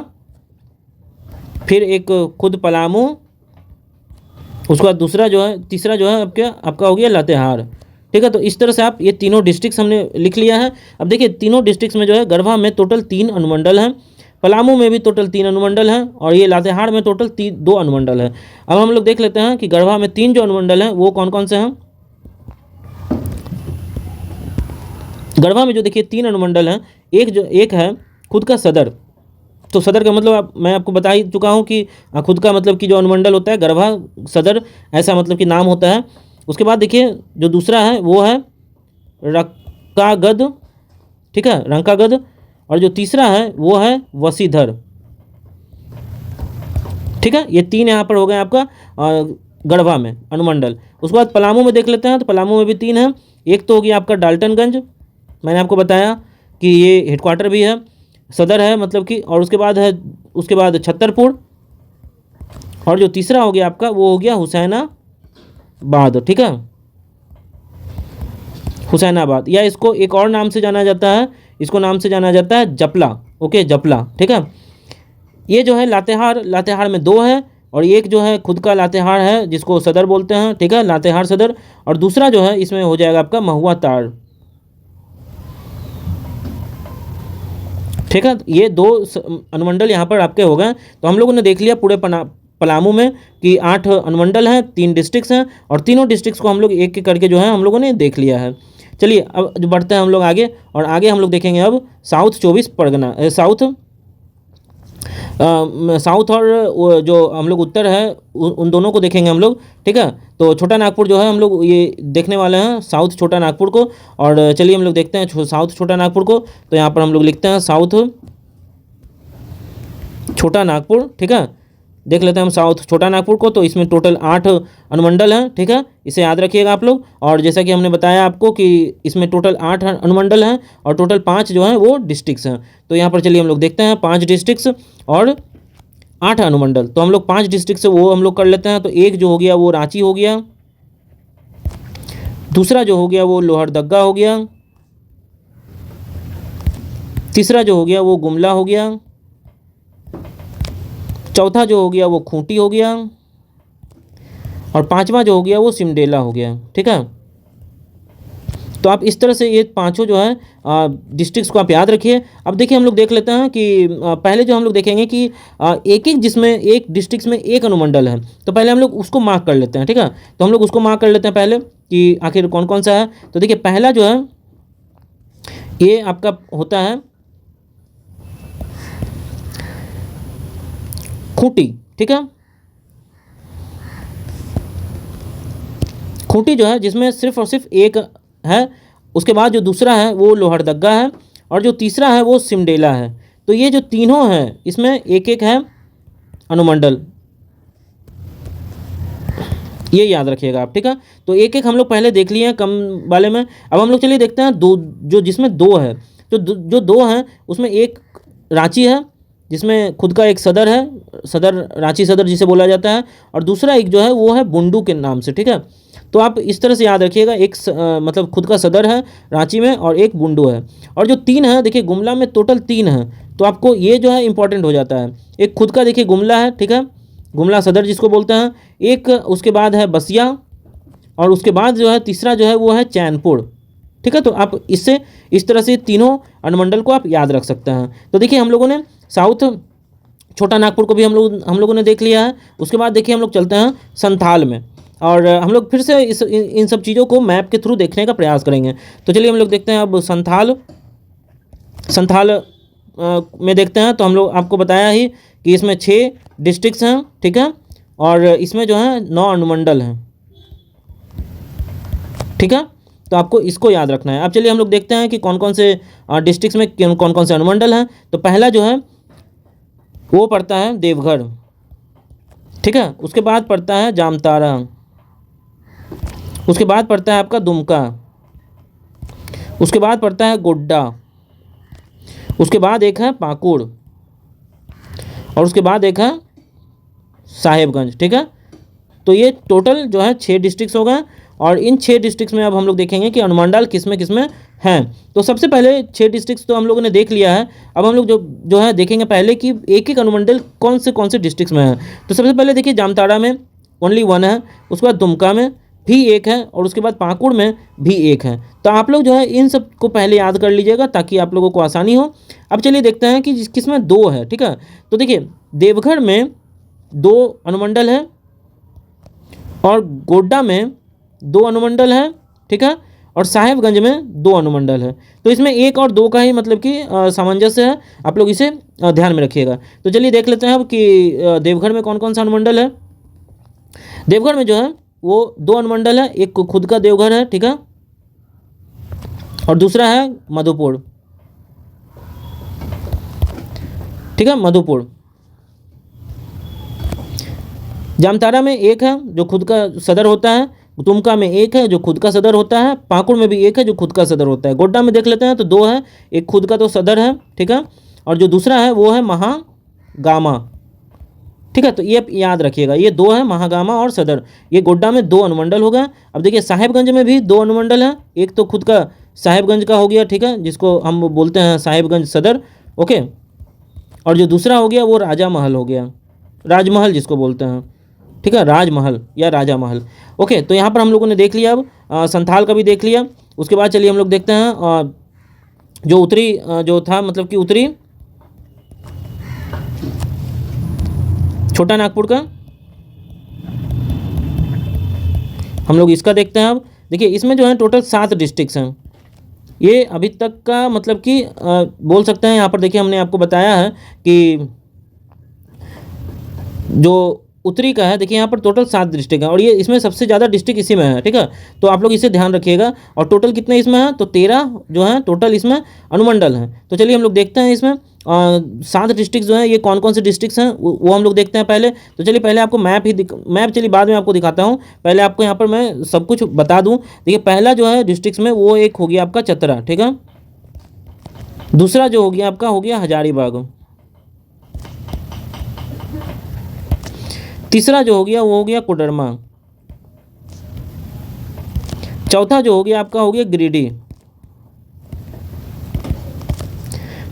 A: फिर एक खुद पलामू, उसके बाद दूसरा जो है तीसरा जो है आपका हो गया लातेहार, ठीक है। तो इस तरह से आप ये तीनों डिस्ट्रिक्ट्स हमने लिख लिया है। अब देखिए तीनों डिस्ट्रिक्ट्स में जो है गढ़वा में टोटल 3 अनुमंडल हैं, पलामू में भी टोटल 3 अनुमंडल हैं, और ये लातेहार में टोटल 2 अनुमंडल हैं। अब हम लोग देख लेते हैं कि गढ़वा में 3 जो अनुमंडल हैं वो कौन कौन से हैं। गढ़वा में जो देखिए 3 अनुमंडल हैं, एक है खुद का सदर। तो सदर का मतलब मैं आपको बता ही चुका हूँ कि खुद का मतलब कि जो अनुमंडल होता है गढ़वा सदर, ऐसा मतलब कि नाम होता है। उसके बाद देखिए जो दूसरा है वो है रक्कागद, ठीक है, रंकागद, और जो तीसरा है वो है वसीधर, ठीक है। ये 3 यहाँ पर हो गए आपका गढ़वा में अनुमंडल। उसके बाद पलामू में देख लेते हैं। तो पलामू में भी 3 हैं। एक तो हो गया आपका डाल्टनगंज, मैंने आपको बताया कि ये हेडक्वार्टर भी है, सदर है मतलब कि, और उसके बाद छतरपुर, और जो तीसरा हो गया आपका वो हो गया हुसैनाबाद, ठीक है, हुसैनाबाद, या इसको एक और नाम से जाना जाता है, इसको नाम से जाना जाता है जपला। ओके, जपला, ठीक है। ये जो है लातेहार में 2 है, और एक जो है खुद का लातेहार है जिसको सदर बोलते हैं, ठीक है, लातेहार सदर, और दूसरा जो है इसमें हो जाएगा आपका महुआ ताड़, ठीक है। ये 2 अनुमंडल यहाँ पर आपके हो गए। तो हम लोगों ने देख लिया पूरे पलामू में कि 8 अनुमंडल हैं, 3 डिस्ट्रिक्ट्स हैं, और तीनों डिस्ट्रिक्ट्स को हम लोग एक एक करके जो है हम लोगों ने देख लिया है। चलिए अब जो बढ़ते हैं हम लोग आगे, और आगे हम लोग देखेंगे अब साउथ 24 परगना, साउथ और जो हम लोग उत्तर है उन दोनों को देखेंगे हम लोग, ठीक है। तो छोटा नागपुर जो है हम लोग ये देखने वाले हैं, साउथ छोटा नागपुर को। और चलिए हम लोग देखते हैं साउथ छोटा नागपुर को। तो यहाँ पर हम लोग लिखते हैं साउथ छोटा नागपुर, ठीक है। देख लेते हैं हम साउथ छोटा नागपुर को। तो इसमें टोटल 8 अनुमंडल हैं, ठीक है, इसे याद रखिएगा आप लोग। और जैसा कि हमने बताया आपको कि इसमें टोटल 8 अनुमंडल हैं, और टोटल 5 जो हैं वो डिस्ट्रिक्ट्स हैं। तो यहाँ पर चलिए हम लोग देखते हैं 5 डिस्ट्रिक्ट्स और 8 अनुमंडल। तो हम लोग 5 डिस्ट्रिक्ट से वो हम लोग कर लेते हैं। तो एक जो हो गया वो रांची हो गया, दूसरा जो हो गया वो लोहरदग्गा हो गया, तीसरा जो हो गया वो गुमला हो गया, चौथा जो हो गया वो खूंटी हो गया, और 5वां जो हो गया वो सिमडेला हो गया, ठीक है। तो आप इस तरह से ये 5 जो है डिस्ट्रिक्ट्स को आप याद रखिए। अब देखिए हम लोग देख लेते हैं कि पहले जो हम लोग देखेंगे कि एक एक जिसमें एक डिस्ट्रिक्ट्स में एक अनुमंडल है, तो पहले हम लोग उसको मार्क कर लेते हैं, ठीक है। तो हम लोग उसको मार्क कर लेते हैं पहले कि आखिर कौन कौन सा है। तो देखिए पहला जो है ये आपका होता है खूंटी, ठीक है। खूंटी जो है जिसमें सिर्फ और सिर्फ एक है। उसके बाद जो दूसरा है वो लोहरदग्गा है, और जो तीसरा है वो सिमडेला है। तो ये जो तीनों हैं इसमें एक एक है अनुमंडल, ये याद रखिएगा आप, ठीक है। तो एक एक हम लोग पहले देख लिए हैं कम वाले में। अब हम लोग चलिए देखते हैं दो, जो जिसमें 2 है। जो दो हैं उसमें एक रांची है जिसमें खुद का एक सदर है, सदर रांची सदर जिसे बोला जाता है, और दूसरा एक जो है वो है बुंडू के नाम से, ठीक है। तो आप इस तरह से याद रखिएगा, एक मतलब खुद का सदर है रांची में और एक बुंडू है। और जो तीन है, देखिए गुमला में टोटल तीन है, तो आपको ये जो है इंपॉर्टेंट हो जाता है। एक खुद का देखिए गुमला है, ठीक है, गुमला सदर जिसको बोलते हैं, एक उसके बाद है बसिया, और उसके बाद जो है तीसरा जो है वो है चैनपुर, ठीक है। तो आप इससे इस तरह से तीनों अनुमंडल को आप याद रख सकते हैं। तो देखिए हम लोगों ने साउथ छोटा नागपुर को भी हम लोगों ने देख लिया है। उसके बाद देखिए हम लोग चलते हैं संथाल में, और हम लोग फिर से इन सब चीज़ों को मैप के थ्रू देखने का प्रयास करेंगे। तो चलिए हम लोग देखते हैं अब संथाल में देखते हैं। तो हम लोग आपको बताया ही कि इसमें 6 डिस्ट्रिक्ट्स हैं, ठीक है, और इसमें जो है 9 अनुमंडल हैं, ठीक है। तो आपको इसको याद रखना है। अब चलिए हम लोग देखते हैं कि कौन कौन से डिस्ट्रिक्ट्स में कौन कौन से अनुमंडल हैं। तो पहला जो है वो पड़ता है देवघर, ठीक है। उसके बाद पड़ता है जामताड़ा, उसके बाद पड़ता है आपका दुमका, उसके बाद पड़ता है गोड्डा, उसके बाद एक है पाकुड़, और उसके बाद एक है साहेबगंज, ठीक है। तो ये टोटल जो है 6 डिस्ट्रिक्ट्स हो गए, और इन 6 डिस्ट्रिक्ट्स में अब हम लोग देखेंगे कि अनुमंडल किस में हैं। तो सबसे पहले 6 डिस्ट्रिक्ट्स तो हम लोगों ने देख लिया है। अब हम लोग जो है देखेंगे पहले कि एक एक अनुमंडल कौन से डिस्ट्रिक्ट्स में है। तो सबसे पहले देखिए जामताड़ा में ओनली 1 है, उसके बाद दुमका में भी 1 है, और उसके बाद पाकुड़ में भी 1 है। तो आप लोग जो है इन सब को पहले याद कर लीजिएगा ताकि आप लोगों को आसानी हो। अब चलिए देखते हैं कि किस में 2 है, ठीक है। तो देखिए देवघर में 2 अनुमंडल है, और गोड्डा में 2 अनुमंडल है, ठीक है, और साहेबगंज में 2 अनुमंडल है। तो इसमें 1 और 2 का ही मतलब कि सामंजस्य है, आप लोग इसे ध्यान में रखिएगा। तो चलिए देख लेते हैं अब कि देवघर में कौन कौन सा अनुमंडल है। देवघर में जो है वो 2 अनुमंडल है, एक खुद का देवघर है, ठीक है, और दूसरा है मधुपुर, ठीक है, मधुपुर। जामताड़ा में 1 है जो खुद का सदर होता है, दुमका में 1 है जो खुद का सदर होता है, पाकुड़ में भी 1 है जो खुद का सदर होता है। गोड्डा में देख लेते हैं तो 2 है, एक खुद का तो सदर है, ठीक है, और जो दूसरा है वो है महागामा, ठीक है। तो ये याद रखिएगा, ये 2 है, महागामा और सदर। ये गोड्डा में 2 अनुमंडल हो गए। अब देखिए साहेबगंज में भी 2 अनुमंडल हैं, एक तो खुद का साहेबगंज का हो गया, ठीक है, जिसको हम बोलते हैं साहेबगंज सदर, ओके, और जो दूसरा हो गया वो राजा महल हो गया, राजमहल जिसको बोलते हैं, ठीक है, राजमहल या राजा महल, ओके। तो यहाँ पर हम लोगों ने देख लिया, अब संथाल का भी देख लिया। उसके बाद चलिए हम लोग देखते हैं जो उत्तरी जो था मतलब कि उत्तरी छोटा नागपुर का, हम लोग इसका देखते हैं। अब देखिए इसमें जो है टोटल 7 डिस्ट्रिक्ट्स हैं। ये अभी तक का मतलब कि बोल सकते हैं, यहाँ पर देखिए हमने आपको बताया है कि जो उत्तरी का है, देखिए यहाँ पर टोटल 7 डिस्ट्रिक्ट है, और ये इसमें सबसे ज़्यादा डिस्ट्रिक्ट इसी में है, ठीक है। तो आप लोग इसे ध्यान रखिएगा। और टोटल कितने इसमें हैं, तो 13 जो है टोटल इसमें अनुमंडल हैं। तो चलिए हम लोग देखते हैं इसमें 7 डिस्ट्रिक्ट जो हैं ये कौन कौन से डिस्ट्रिक्ट्स हैं वो हम लोग देखते हैं पहले। तो चलिए पहले आपको मैप चलिए बाद में आपको दिखाता हूँ, पहले आपको यहाँ पर मैं सब कुछ बता दूँ। देखिए पहला जो है डिस्ट्रिक्ट में वो एक हो गया आपका चतरा, ठीक है, दूसरा जो हो गया आपका हो गया हजारीबाग, तीसरा जो हो गया वो हो गया कोडरमा, चौथा जो हो गया आपका हो गया गिरिडीह,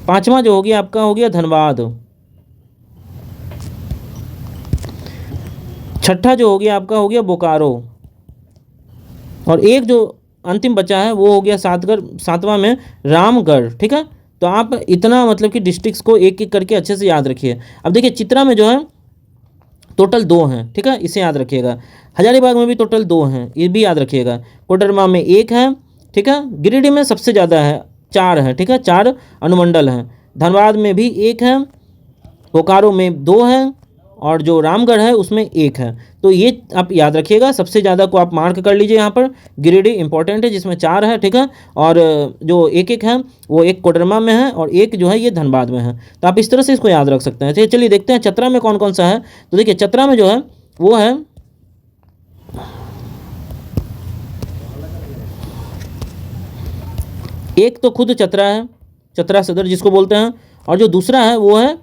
A: पांचवा जो हो गया आपका हो गया धनबाद, छठा जो हो गया आपका हो गया बोकारो, और एक जो अंतिम बचा है वो हो गया सातवां में रामगढ़, ठीक है। तो आप इतना मतलब कि डिस्ट्रिक्ट्स को एक एक करके अच्छे से याद रखिए। अब देखिए चित्रा में जो है टोटल 2 हैं, ठीक है, इसे याद रखिएगा। हजारीबाग में भी टोटल 2 हैं, ये भी याद रखिएगा। कोडरमा में 1 है, ठीक है, गिरिडीह में सबसे ज़्यादा है, 4 है, ठीक है, 4 अनुमंडल हैं। धनबाद में भी 1 है, बोकारो में 2 है, और जो रामगढ़ है उसमें 1 है। तो ये आप याद रखिएगा, सबसे ज़्यादा को आप मार्क कर लीजिए। यहाँ पर गिरिडीह इंपॉर्टेंट है जिसमें 4 है, ठीक है, और जो एक है वो एक कोडरमा में है और एक जो है ये धनबाद में है। तो आप इस तरह से इसको याद रख सकते हैं। तो चलिए देखते हैं चतरा में कौन कौन सा है। तो देखिए चतरा में जो है वो है एक तो खुद चतरा है, चतरा सदर जिसको बोलते हैं, और जो दूसरा है वो है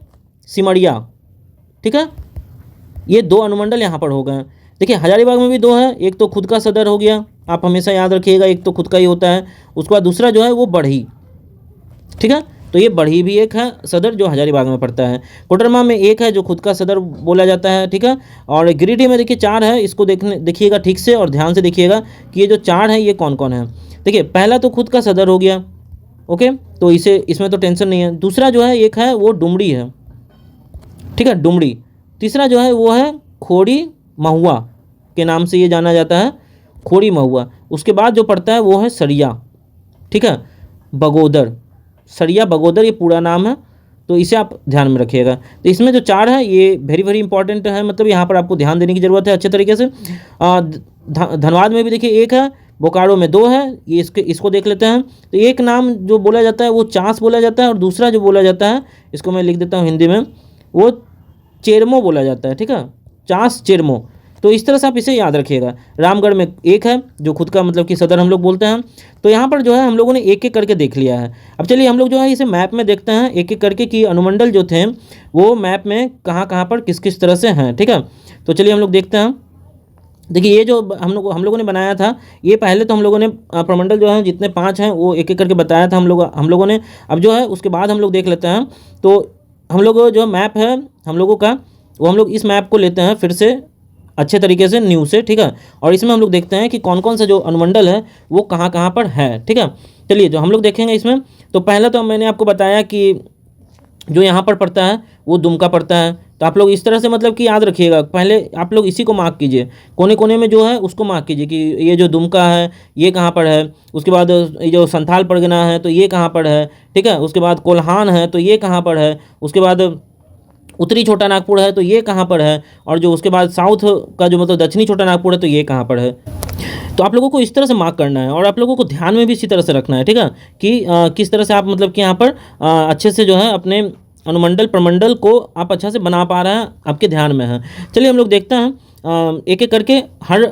A: सिमरिया। ठीक है, ये 2 अनुमंडल यहाँ पर हो गए। देखिए हजारीबाग में भी 2 है, एक तो खुद का सदर हो गया, आप हमेशा याद रखिएगा, एक तो खुद का ही होता है। उसके बाद दूसरा जो है वो बढ़ी। ठीक है, तो ये बढ़ी भी एक है सदर जो हजारीबाग में पड़ता है। कोडरमा में एक है जो खुद का सदर बोला जाता है। ठीक है, और गिरिडीह में देखिए 4 है, इसको देखिएगा ठीक से और ध्यान से देखिएगा कि ये जो 4 है ये कौन कौन है। देखिए पहला तो खुद का सदर हो गया, ओके, तो इसमें तो टेंशन नहीं है। दूसरा जो है एक है वो डुमरी है। ठीक है, डुमरी। तीसरा जो है वो है खोड़ी महुआ के नाम से ये जाना जाता है, खोड़ी महुआ। उसके बाद जो पड़ता है वो है सरिया। ठीक है, बगोदर, सरिया बगोदर ये पूरा नाम है, तो इसे आप ध्यान में रखिएगा। तो इसमें जो 4 है ये वेरी वेरी इंपॉर्टेंट है, मतलब यहाँ पर आपको ध्यान देने की ज़रूरत है अच्छे तरीके से। धनबाद में भी देखिए 1 है, बोकारो में 2 है, ये इसको देख लेते हैं। तो एक नाम जो बोला जाता है वो चास बोला जाता है, और दूसरा जो बोला जाता है इसको मैं लिख देता हूँ हिंदी में, वो चेरमो बोला जाता है। ठीक है, चास चेरमो। तो इस तरह से आप इसे याद रखिएगा। रामगढ़ में 1 है जो खुद का मतलब कि सदर हम लोग बोलते हैं। तो यहाँ पर जो है हम लोगों ने एक एक करके देख लिया है। अब चलिए हम लोग जो है इसे मैप में देखते हैं एक एक करके कि अनुमंडल जो थे वो मैप में कहाँ कहाँ पर किस किस तरह से हैं। ठीक है, तो चलिए हम लोग देखते हैं। देखिए ये जो हम लोगों ने बनाया था, ये पहले तो हम लोगों ने प्रमंडल जो है जितने 5 हैं वो एक एक करके बताया था हम लोगों ने। अब जो है उसके बाद हम लोग देख लेते हैं। तो हम लोग जो मैप है हम लोगों का, वो हम लोग इस मैप को लेते हैं फिर से अच्छे तरीके से न्यू से। ठीक है, और इसमें हम लोग देखते हैं कि कौन कौन सा जो अनुमंडल है वो कहाँ कहाँ पर है। ठीक है, चलिए जो हम लोग देखेंगे इसमें, तो पहला तो मैंने आपको बताया कि जो यहाँ पर पड़ता है वो दुमका पड़ता है। तो आप लोग इस तरह से मतलब कि याद रखिएगा, पहले आप लोग इसी को मार्क कीजिए, कोने कोने में जो है उसको मार्क कीजिए कि ये जो दुमका है ये कहाँ पर है। उसके बाद ये जो संथाल परगना है तो ये कहाँ पर है। ठीक है, उसके बाद कोल्हान है तो ये कहाँ पर है। उसके बाद उत्तरी छोटा नागपुर है तो ये कहाँ पर है, और जो उसके बाद साउथ का जो मतलब दक्षिणी छोटा नागपुर है तो ये कहाँ पर है। तो आप लोगों को इस तरह से मार्क करना है, और आप लोगों को ध्यान में भी इसी तरह से रखना है। ठीक है, कि किस तरह से आप मतलब कि यहाँ पर अच्छे से जो है अपने अनुमंडल प्रमंडल को आप अच्छा से बना पा रहे हैं, आपके ध्यान में है। चलिए हम लोग देखते हैं एक एक करके, हर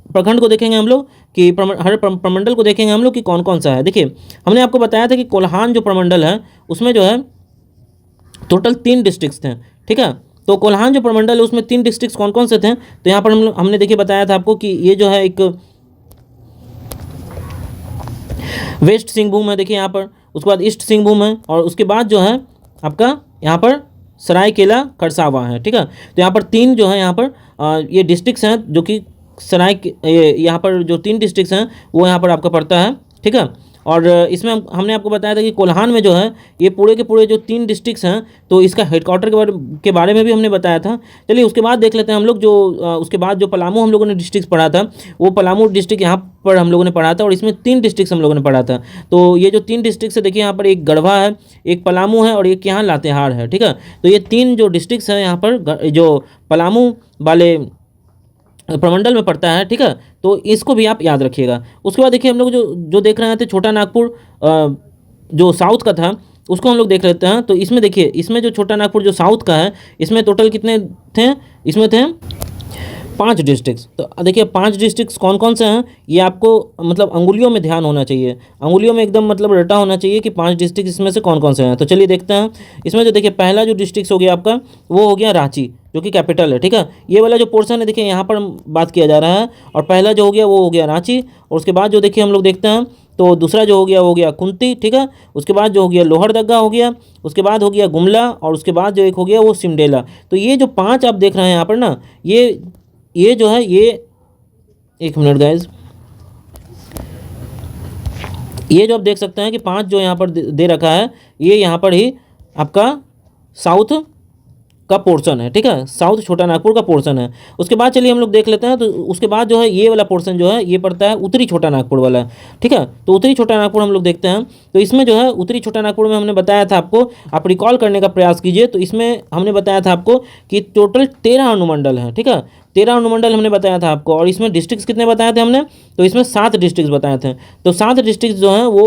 A: प्रखंड को देखेंगे हम लोग कि हर प्रमंडल को देखेंगे हम लोग कि कौन कौन सा है। देखिए हमने आपको बताया था कि कोल्हान जो प्रमंडल है उसमें जो है टोटल 3 डिस्ट्रिक्ट्स थे। ठीक है, तो कोल्हान जो प्रमंडल है उसमें 3 डिस्ट्रिक्ट्स कौन कौन से थे, तो यहाँ पर हमने देखिए बताया था आपको कि ये जो है एक वेस्ट सिंहभूम है, देखिए यहाँ पर। उसके बाद ईस्ट सिंहभूम है, और उसके बाद जो है आपका यहाँ पर सरायकेला खरसावां है। ठीक है, तो यहाँ पर 3 जो है यहाँ पर ये डिस्ट्रिक्ट्स हैं, जो कि यहाँ पर जो 3 डिस्ट्रिक्ट्स हैं वो यहाँ पर आपका पड़ता है। ठीक है, और इसमें हमने आपको बताया था कि कोल्हान में जो है ये पूरे के पूरे जो 3 डिस्ट्रिक्ट्स हैं, तो इसका हेडक्वार्टर के बारे में भी हमने बताया था। चलिए उसके बाद देख लेते हैं हम लोग जो उसके बाद जो पलामू हम लोगों ने डिस्ट्रिक्ट पढ़ा था, वो पलामू डिस्ट्रिक्ट यहाँ पर हम लोगों ने पढ़ा था, और इसमें 3 डिस्ट्रिक्ट हम लोगों ने पढ़ा था। तो ये जो 3 डिस्ट्रिक्ट है देखिए यहाँ पर एक गढ़वा है, एक पलामू है, और एक यहाँ लातेहार है। ठीक है, तो ये 3 जो डिस्ट्रिक्ट हैं यहाँ पर जो पलामू वाले प्रमंडल में पड़ता है। ठीक है, तो इसको भी आप याद रखिएगा। उसके बाद देखिए हम लोग जो देख रहे थे छोटा नागपुर जो साउथ का था उसको हम लोग देख लेते हैं। तो इसमें देखिए, इसमें जो छोटा नागपुर जो साउथ का है इसमें टोटल कितने थे, इसमें थे 5 डिस्ट्रिक्ट्स। तो देखिए 5 डिस्ट्रिक्ट्स कौन कौन से हैं ये आपको मतलब अंगुलियों में ध्यान होना चाहिए, अंगुलियों में एकदम मतलब रटा होना चाहिए कि 5 डिस्ट्रिक्ट इसमें से कौन कौन से हैं। तो चलिए देखते हैं। इसमें जो देखिए पहला जो डिस्ट्रिक्ट हो गया आपका वो हो गया रांची, जो कि कैपिटल है। ठीक है, ये वाला जो पोर्शन है देखिए यहाँ पर बात किया जा रहा है, और पहला जो हो गया वो हो गया रांची। और उसके बाद जो देखिए हम लोग देखते हैं तो दूसरा जो हो गया वो हो गया कुंती। ठीक है, उसके बाद जो हो गया लोहरदगा हो गया, उसके बाद हो गया गुमला, और उसके बाद जो एक हो गया वो सिमडेला। तो ये जो 5 आप देख रहे हैं यहाँ पर ना, ये जो है ये, एक मिनट गाइज, ये जो आप देख सकते हैं कि 5 जो यहाँ पर दे रखा है ये यहाँ पर ही आपका साउथ का पोर्शन है। ठीक है, साउथ छोटा नागपुर का पोर्शन है। उसके बाद चलिए हम लोग देख लेते हैं। तो उसके बाद जो है ये वाला पोर्शन जो है ये पड़ता है उत्तरी छोटा नागपुर वाला। ठीक है, तो उत्तरी छोटा नागपुर हम लोग देखते हैं। तो इसमें जो है उत्तरी छोटा नागपुर में हमने बताया था आपको, आप रिकॉल करने का प्रयास कीजिए। तो इसमें हमने बताया था आपको कि टोटल 13 अनुमंडल हैं। ठीक है, 13 अनुमंडल हमने बताया था आपको, और इसमें डिस्ट्रिक्ट्स कितने बताए थे हमने, तो इसमें 7 डिस्ट्रिक्ट्स बताए थे। तो 7 डिस्ट्रिक्ट जो हैं वो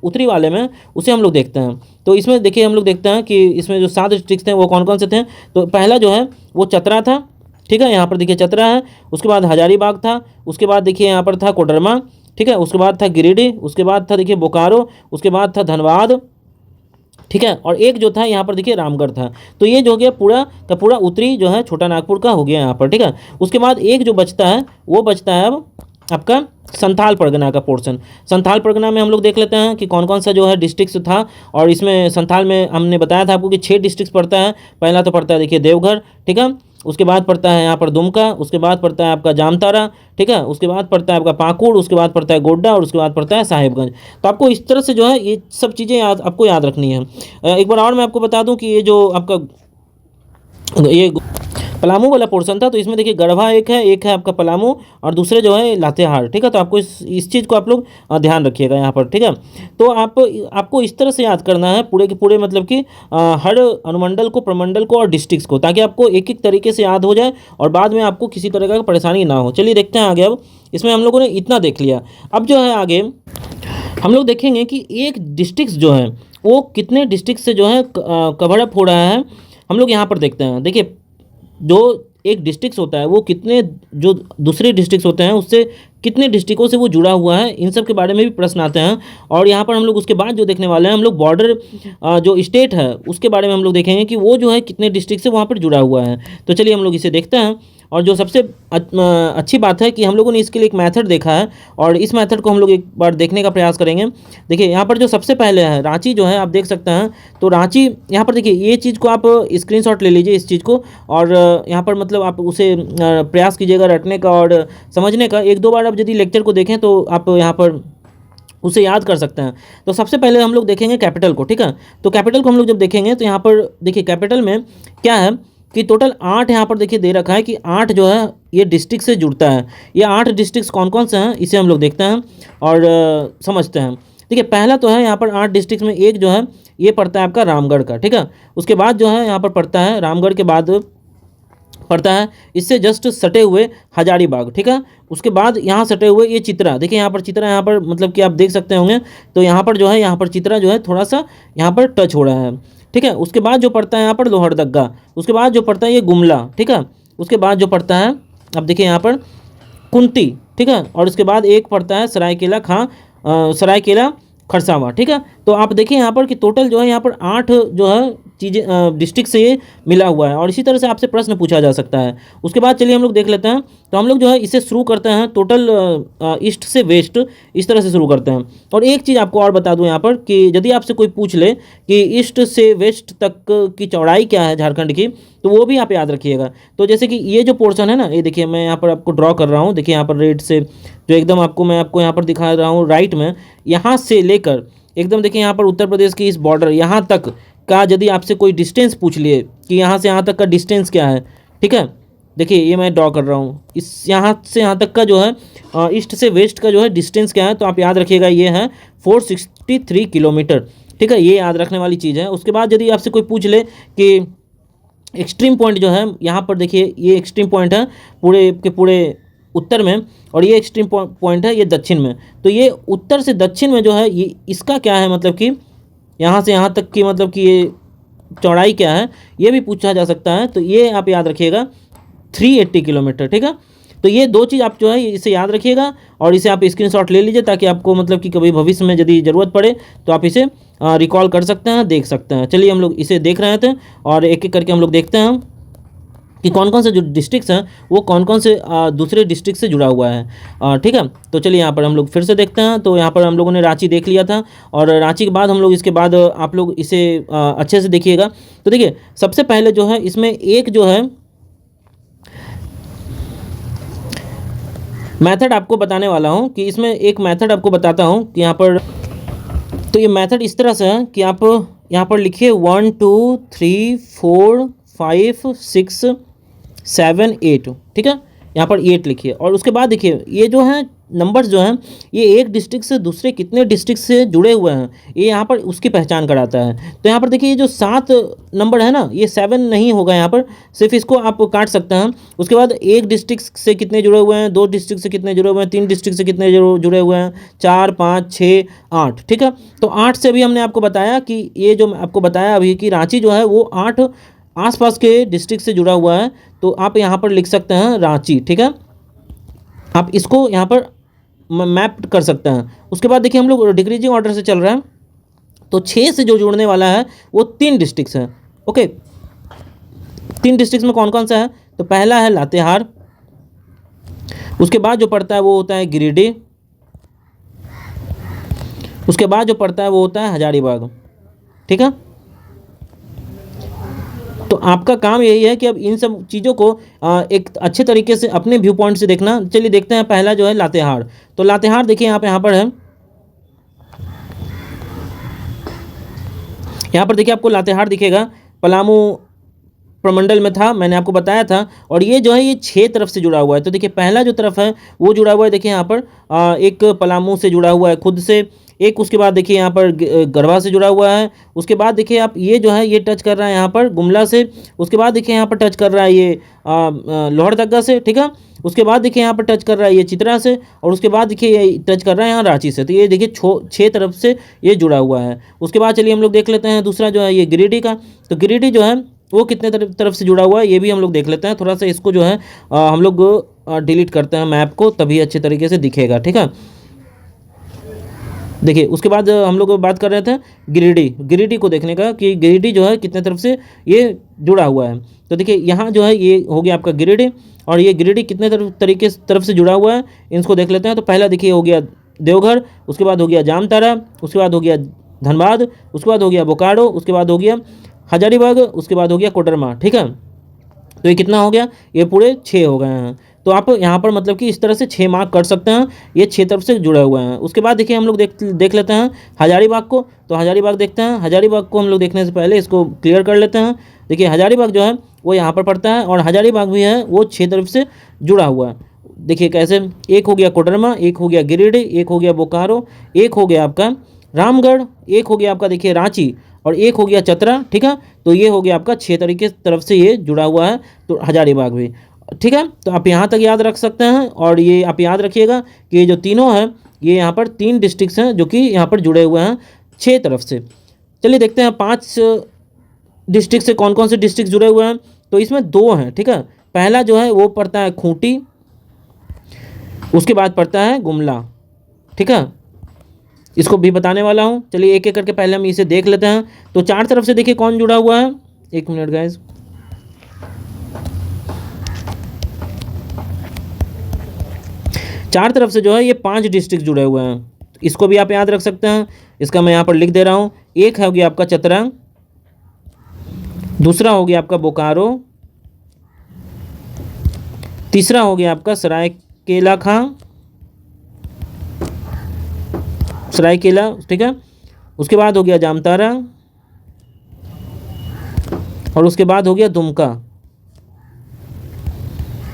A: उत्तरी वाले में, उसे हम लोग देखते हैं। तो इसमें देखिए हम लोग देखते हैं कि इसमें जो 7 डिस्ट्रिक्ट थे वो कौन कौन से थे। तो पहला जो है वो चतरा था। ठीक है, यहाँ पर देखिए चतरा है। उसके बाद हजारीबाग था। उसके बाद देखिए यहाँ पर था कोडरमा। ठीक है, उसके बाद था गिरिडीह। उसके बाद था देखिए बोकारो। उसके बाद था धनबाद। ठीक है। और एक जो था यहाँ पर देखिए रामगढ़ था। तो ये जो हो गया पूरा का पूरा उत्तरी जो है छोटा नागपुर का हो गया यहाँ पर, ठीक है। उसके बाद एक जो बचता है वो बचता है अब आपका संथाल परगना का पोर्शन। संथाल परगना में हम लोग देख लेते हैं कि कौन कौन सा जो है डिस्ट्रिक्ट था। और इसमें संथाल में हमने बताया था आपको कि 6 डिस्ट्रिक्ट पड़ता है। पहला तो पड़ता है देखिए देवघर, ठीक है। उसके बाद पड़ता है यहाँ पर दुमका, उसके बाद पड़ता है आपका जामताड़ा, ठीक है। उसके बाद पड़ता है आपका पाकुड़, उसके बाद पड़ता है गोड्डा और उसके बाद पड़ता है साहिबगंज। तो आपको इस तरह से जो है ये सब चीज़ें आपको याद रखनी है। एक बार और मैं आपको बता दूं कि ये जो आपका ये पलामू वाला पोर्शन था, तो इसमें देखिए गढ़वा एक है आपका पलामू और दूसरे जो है लातेहार, ठीक है। तो आपको इस चीज़ को आप लोग ध्यान रखिएगा यहाँ पर, ठीक है। तो आपको इस तरह से याद करना है पूरे के पूरे मतलब कि हर अनुमंडल को, प्रमंडल को और डिस्ट्रिक्ट्स को, ताकि आपको एक एक तरीके से याद हो जाए और बाद में आपको किसी तरह का परेशानी ना हो। चलिए देखते हैं आगे। अब इसमें हम लोगों ने इतना देख लिया। अब जो है आगे हम लोग देखेंगे कि एक डिस्ट्रिक्ट जो है वो कितने डिस्ट्रिक्ट से जो है कवर अप हो रहा है। हम लोग यहाँ पर देखते हैं। देखिए जो एक डिस्ट्रिक्ट होता है वो कितने जो दूसरे डिस्ट्रिक्ट होते हैं उससे कितने डिस्ट्रिक्टों से वो जुड़ा हुआ है, इन सब के बारे में भी प्रश्न आते हैं। और यहाँ पर हम लोग उसके बाद जो देखने वाले हैं, हम लोग बॉर्डर जो स्टेट है उसके बारे में हम लोग देखेंगे कि वो जो है कितने डिस्ट्रिक्ट से वहाँ पर जुड़ा हुआ है। तो चलिए हम लोग इसे देखते हैं। और जो सबसे अच्छी बात है कि हम लोगों ने इसके लिए एक मेथड देखा है और इस मेथड को हम लोग एक बार देखने का प्रयास करेंगे। देखिए यहाँ पर जो सबसे पहले है रांची जो है आप देख सकते हैं। तो रांची यहाँ पर देखिए ये चीज़ को आप स्क्रीनशॉट ले लीजिए इस चीज़ को, और यहाँ पर मतलब आप उसे प्रयास कीजिएगा रटने का और समझने का। एक दो बार आप यदि लेक्चर को देखें तो आप यहाँ पर उसे याद कर सकते हैं। तो सबसे पहले हम लोग देखेंगे कैपिटल को, ठीक है। तो कैपिटल को हम लोग जब देखेंगे तो यहाँ पर देखिए कैपिटल में क्या है कि टोटल 8 यहाँ पर देखिए दे रखा है कि 8 जो है ये डिस्ट्रिक्ट से जुड़ता है। ये 8 डिस्ट्रिक्ट कौन कौन से हैं इसे हम लोग देखते हैं और समझते हैं। देखिए पहला तो है यहाँ पर 8 डिस्ट्रिक्ट में एक जो है ये पड़ता है आपका रामगढ़ का, ठीक है। उसके बाद जो है यहाँ पर पड़ता है रामगढ़ के बाद पड़ता है इससे जस्ट सटे हुए हजारीबाग, ठीक है। उसके बाद यहाँ सटे हुए ये चित्रा, देखिए यहाँ पर चित्रा यहाँ पर मतलब कि आप देख सकते होंगे। तो यहाँ पर जो है यहाँ पर चित्रा जो है थोड़ा सा यहाँ पर टच हो रहा है, ठीक है। उसके बाद जो पड़ता है यहाँ पर लोहरदग्गा, उसके बाद जो पड़ता है ये गुमला, ठीक है। उसके बाद जो पड़ता है अब देखिए यहाँ पर कुंती, ठीक है। और उसके बाद एक पड़ता है सरायकेला खरसावां, ठीक है। तो आप देखिए यहाँ पर कि टोटल जो है यहाँ पर 8 जो है चीज़ें डिस्ट्रिक्ट से ये मिला हुआ है और इसी तरह से आपसे प्रश्न पूछा जा सकता है। उसके बाद चलिए हम लोग देख लेते हैं। तो हम लोग जो है इसे शुरू करते हैं टोटल ईस्ट से वेस्ट, इस तरह से शुरू करते हैं। और एक चीज़ आपको और बता दूं यहाँ पर कि यदि आपसे कोई पूछ ले कि ईस्ट से वेस्ट तक की चौड़ाई क्या है झारखंड की, तो वो भी आप याद रखिएगा। तो जैसे कि ये जो पोर्शन है ना, ये देखिए मैं यहाँ पर आपको ड्रॉ कर रहा हूँ। देखिए यहाँ पर रेड से जो एकदम मैं आपको यहाँ पर दिखा रहा हूँ राइट में, यहाँ से लेकर एकदम देखिए यहाँ पर उत्तर प्रदेश की इस बॉर्डर यहाँ तक का यदि आपसे कोई डिस्टेंस पूछ लिए कि यहाँ से यहाँ तक का डिस्टेंस क्या है, ठीक है। देखिए ये मैं ड्रॉ कर रहा हूँ, इस यहाँ से यहाँ तक का जो है ईस्ट से वेस्ट का जो है डिस्टेंस क्या है, तो आप याद रखिएगा ये है 463 किलोमीटर, ठीक है। ये याद रखने वाली चीज़ है। उसके बाद यदि आपसे कोई पूछ ले कि एक्सट्रीम पॉइंट जो है यहाँ पर देखिए ये एक्सट्रीम पॉइंट है पूरे के पूरे उत्तर में और ये एक्सट्रीम पॉइंट है ये दक्षिण में। तो ये उत्तर से दक्षिण में जो है ये इसका क्या है मतलब कि यहाँ से यहाँ तक की मतलब कि ये चौड़ाई क्या है ये भी पूछा जा सकता है। तो ये आप याद रखिएगा 380 किलोमीटर, ठीक है। तो ये दो चीज़ आप जो है इसे याद रखिएगा और इसे आप स्क्रीनशॉट ले लीजिए ताकि आपको मतलब कि कभी भविष्य में यदि ज़रूरत पड़े तो आप इसे रिकॉल कर सकते हैं, देख सकते हैं। चलिए हम लोग इसे देख रहे थे और एक एक करके हम लोग देखते हैं कि कौन कौन से जो डिस्ट्रिक्ट्स हैं वो कौन कौन से दूसरे डिस्ट्रिक्ट से जुड़ा हुआ है, ठीक है। तो चलिए यहाँ पर हम लोग फिर से देखते हैं। तो यहाँ पर हम लोगों ने रांची देख लिया था और रांची के बाद हम लोग इसके बाद आप लोग इसे अच्छे से देखिएगा। तो देखिए सबसे पहले जो है इसमें एक जो है मेथड आपको बताने वाला हूँ कि इसमें एक मेथड आपको बताता हूँ कि यहाँ पर, तो ये मेथड इस तरह से है कि आप यहाँ पर लिखिए 1 2 3 4 5 6 7 8, ठीक है। यहाँ पर 8 लिखिए और उसके बाद देखिए ये जो है नंबर्स जो हैं ये एक डिस्ट्रिक्ट से दूसरे कितने डिस्ट्रिक्ट से जुड़े हुए हैं ये यहाँ पर उसकी पहचान कराता है। तो यहाँ पर देखिए ये जो 7 नंबर है ना ये 7 नहीं होगा, यहाँ पर सिर्फ इसको आप काट सकते हैं। उसके बाद एक डिस्ट्रिक्ट से कितने जुड़े हुए हैं, 2 डिस्ट्रिक्ट से कितने जुड़े हुए हैं, 3 डिस्ट्रिक्ट से कितने जुड़े हुए हैं, 4 5 6 8, ठीक है। तो 8 से भी हमने आपको बताया कि ये जो आपको बताया अभी कि रांची जो है वो 8 आसपास के डिस्ट्रिक्ट से जुड़ा हुआ है। तो आप यहाँ पर लिख सकते हैं रांची, ठीक है। आप इसको यहाँ पर मैप कर सकते हैं। उसके बाद देखिए हम लोग डिक्रीजिंग ऑर्डर से चल रहा है। तो 6 से जो जुड़ने वाला है वो 3 डिस्ट्रिक्ट्स हैं। ओके, 3 डिस्ट्रिक्ट्स में कौन कौन सा है? तो पहला है लातेहार, उसके बाद जो पड़ता है वो होता है गिरिडीह, उसके बाद जो पड़ता है वो होता है हजारीबाग। ठीक है, तो आपका काम यही है कि अब इन सब चीज़ों को एक अच्छे तरीके से अपने व्यू पॉइंट से देखना। चलिए देखते हैं, पहला जो है लातेहार। तो लातेहार देखिए यहाँ पर है, यहाँ पर देखिए आपको लातेहार दिखेगा, पलामू प्रमंडल में था, मैंने आपको बताया था। और ये जो है ये 6 तरफ से जुड़ा हुआ है। तो देखिए पहला जो तरफ है वो जुड़ा हुआ है, देखिए यहाँ पर एक पलामू से जुड़ा हुआ है खुद से, एक उसके बाद देखिए यहाँ पर गढ़वा से जुड़ा हुआ है, उसके बाद देखिए आप ये जो है ये टच कर रहा है यहाँ पर गुमला से, उसके बाद देखिए यहाँ पर टच कर रहा है ये लोहरदगा से। ठीक है, उसके बाद देखिए यहाँ पर टच कर रहा है ये चित्रा से, और उसके बाद देखिए ये टच कर रहा है यहाँ रांची से। तो ये देखिए 6 तरफ से ये जुड़ा हुआ है। उसके बाद चलिए हम लोग देख लेते हैं दूसरा जो है ये गिरिडीह का। तो गिरिडीह जो है वो कितने तरफ से जुड़ा हुआ है ये भी हम लोग देख लेते हैं। थोड़ा सा इसको जो है हम लोग डिलीट करते हैं मैप को, तभी अच्छे तरीके से दिखेगा। ठीक है, देखिए उसके बाद हम लोग बात कर रहे थे गिरिडीह को देखने का कि गिरिडीह जो है कितने तरफ से ये जुड़ा हुआ है। तो देखिए यहाँ जो है ये हो गया आपका गिरिडीह, और ये गिरिडीह कितने तरफ से जुड़ा हुआ है इनको देख लेते हैं। तो पहला देखिए हो गया देवघर, उसके बाद हो गया जामताड़ा, उसके बाद हो गया धनबाद, उसके बाद हो गया बोकारो, उसके बाद हो गया हजारीबाग, उसके बाद हो गया कोडरमा। ठीक है, तो ये कितना हो गया? ये पूरे 6 हो गए हैं। तो आप यहाँ पर मतलब कि इस तरह से 6 मार्क कर सकते हैं, ये 6 तरफ से जुड़े हुए हैं। उसके बाद देखिए हम लोग देख लेते हैं हजारीबाग को। तो हजारीबाग देखते हैं, हजारीबाग को हम लोग देखने से पहले इसको क्लियर कर लेते हैं। देखिए हजारीबाग जो है वो यहाँ पर पड़ता है, और हजारीबाग भी है वो 6 तरफ से जुड़ा हुआ है। देखिए कैसे, एक हो गया कोडरमा, एक हो गया गिरिडीह, एक हो गया बोकारो, एक हो गया आपका रामगढ़, एक हो गया आपका देखिए रांची, और एक हो गया चतरा। ठीक है, तो ये हो गया आपका 6 तरीके तरफ से ये जुड़ा हुआ है, तो हजारीबाग भी। ठीक है, तो आप यहाँ तक याद रख सकते हैं। और ये आप याद रखिएगा कि ये जो तीनों हैं ये यहाँ पर 3 डिस्ट्रिक्ट्स हैं जो कि यहाँ पर जुड़े हुए हैं 6 तरफ से। चलिए देखते हैं 5 डिस्ट्रिक्ट से कौन कौन से डिस्ट्रिक्ट जुड़े हुए हैं। तो इसमें 2 हैं। ठीक है, पहला जो है वो पड़ता है खूंटी, उसके बाद पड़ता है गुमला। ठीक है, इसको भी बताने वाला हूँ। चलिए एक एक करके पहले हम इसे देख लेते हैं। तो 4 तरफ से देखिए कौन जुड़ा हुआ है, 1 मिनट गाइज। चार तरफ से जो है ये 5 डिस्ट्रिक्ट जुड़े हुए हैं, इसको भी आप याद रख सकते हैं। इसका मैं यहाँ पर लिख दे रहा हूँ। एक हो गया आपका चतरा, दूसरा हो गया आपका बोकारो, तीसरा हो गया आपका सरायकेला, ठीक है, उसके बाद हो गया जामताड़ा, और उसके बाद हो गया दुमका।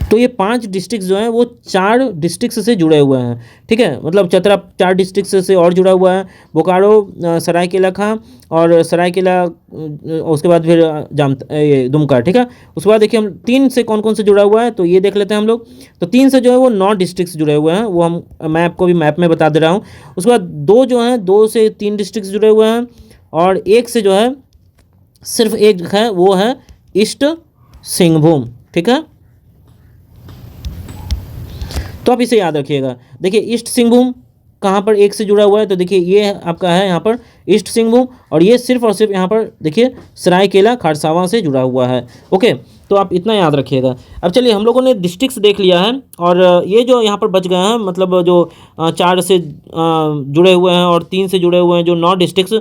A: तो ये 5 डिस्ट्रिक्ट जो हैं वो 4 डिस्ट्रिक्ट से जुड़े हुए हैं। ठीक है, मतलब चतरा 4 डिस्ट्रिक्ट से और जुड़ा हुआ है, बोकारो, सरायकेला और सरायकेला, उसके बाद फिर ये दुमका। ठीक है, उसके बाद देखिए हम 3 से कौन कौन से जुड़ा हुआ है तो ये देख लेते हैं हम लोग। तो 3 से जो है वो 9 डिस्ट्रिक्ट जुड़े हुए हैं, वो मैं आपको भी मैप में बता दे रहा हूँ। उसके बाद 2 जो हैं 2 से 3 डिस्ट्रिक्ट जुड़े हुए हैं, और एक से जो है सिर्फ एक है वो है ईस्ट सिंहभूम। ठीक है, तो आप इसे याद रखिएगा। देखिए ईस्ट सिंहभूम कहाँ पर एक से जुड़ा हुआ है, तो देखिए ये आपका है यहाँ पर ईस्ट सिंहभूम, और ये सिर्फ और सिर्फ यहाँ पर देखिए सरायकेला खरसावां से जुड़ा हुआ है। ओके, तो आप इतना याद रखिएगा। अब चलिए हम लोगों ने डिस्ट्रिक्ट्स देख लिया है, और ये जो यहाँ पर बच गए हैं मतलब जो 4 से जुड़े हुए हैं और 3 से जुड़े हुए हैं जो 9 डिस्ट्रिक्ट्स,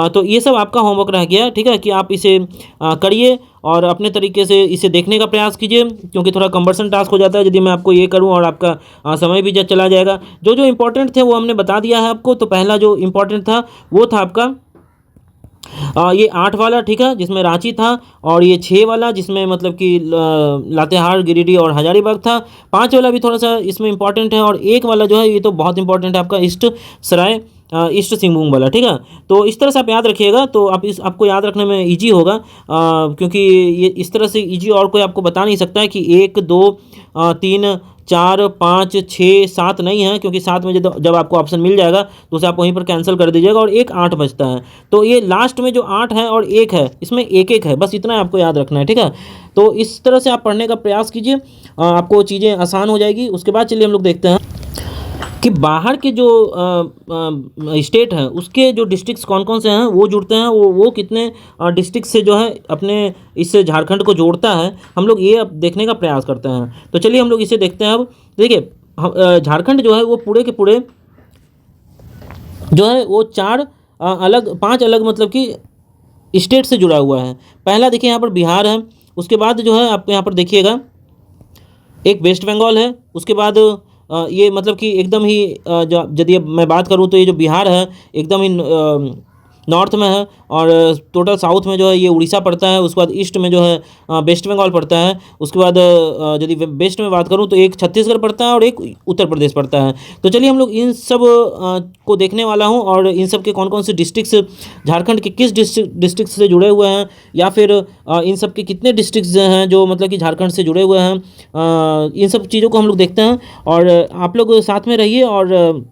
A: तो ये सब आपका होमवर्क रह गया। ठीक है, कि आप इसे करिए और अपने तरीके से इसे देखने का प्रयास कीजिए, क्योंकि थोड़ा कम्बरसन टास्क हो जाता है यदि मैं आपको ये करूँ और आपका समय भी चला जाएगा। जो जो इंपॉर्टेंट थे वो हमने बता दिया है आपको। तो पहला जो इंपॉर्टेंट था वो था आपका ये 8 वाला, ठीक है, जिसमें रांची था, और ये 6 वाला जिसमें मतलब कि लातेहार, गिरिडीह और हजारीबाग था। 5 वाला भी थोड़ा सा इसमें इंपॉर्टेंट है, और 1 वाला जो है ये तो बहुत इंपॉर्टेंट है आपका ईस्ट सिंहभूम वाला। ठीक है, तो इस तरह से आप याद रखिएगा, तो आपको याद रखने में इजी होगा, क्योंकि ये इस तरह से इजी और कोई आपको बता नहीं सकता है कि 1 2 3 4 5 6 7 नहीं है, क्योंकि 7 में जब आपको ऑप्शन मिल जाएगा तो उसे आप वहीं पर कैंसिल कर दीजिएगा, और 1 8 बचता है। तो ये लास्ट में जो 8 है और 1 है, इसमें 1 1 है, बस इतना आपको याद रखना है। ठीक है, तो इस तरह से आप पढ़ने का प्रयास कीजिए, आपको चीज़ें आसान हो जाएगी। उसके बाद चलिए हम लोग देखते हैं कि बाहर के जो स्टेट हैं उसके जो डिस्ट्रिक्ट्स कौन कौन से हैं वो जुड़ते हैं, वो कितने डिस्ट्रिक्ट से जो है अपने इससे झारखंड को जोड़ता है, हम लोग ये अब देखने का प्रयास करते हैं। तो चलिए हम लोग इसे देखते हैं। अब देखिए झारखंड जो है वो पूरे के पूरे जो है वो पांच अलग मतलब कि स्टेट से जुड़ा हुआ है। पहला देखिए यहाँ पर बिहार है, उसके बाद जो है आप यहाँ पर देखिएगा एक वेस्ट बंगाल है, उसके बाद ये मतलब कि एकदम ही यदि अब मैं बात करूँ तो ये जो बिहार है एकदम ही नॉर्थ में है, और टोटल साउथ में जो है ये उड़ीसा पड़ता है। उसके बाद ईस्ट में जो है वेस्ट बंगाल पड़ता है। उसके बाद यदि वेस्ट में बात करूँ तो एक छत्तीसगढ़ पड़ता है और एक उत्तर प्रदेश पड़ता है। तो चलिए हम लोग इन सब को देखने वाला हूँ, और इन सब के कौन कौन से डिस्ट्रिक्ट्स झारखंड के किस डिस्ट्रिक्ट से जुड़े हुए हैं, या फिर इन सब के कितने डिस्ट्रिक्ट्स हैं जो मतलब कि झारखंड से जुड़े हुए हैं, इन सब चीज़ों को हम लोग देखते हैं। और आप लोग साथ में रहिए और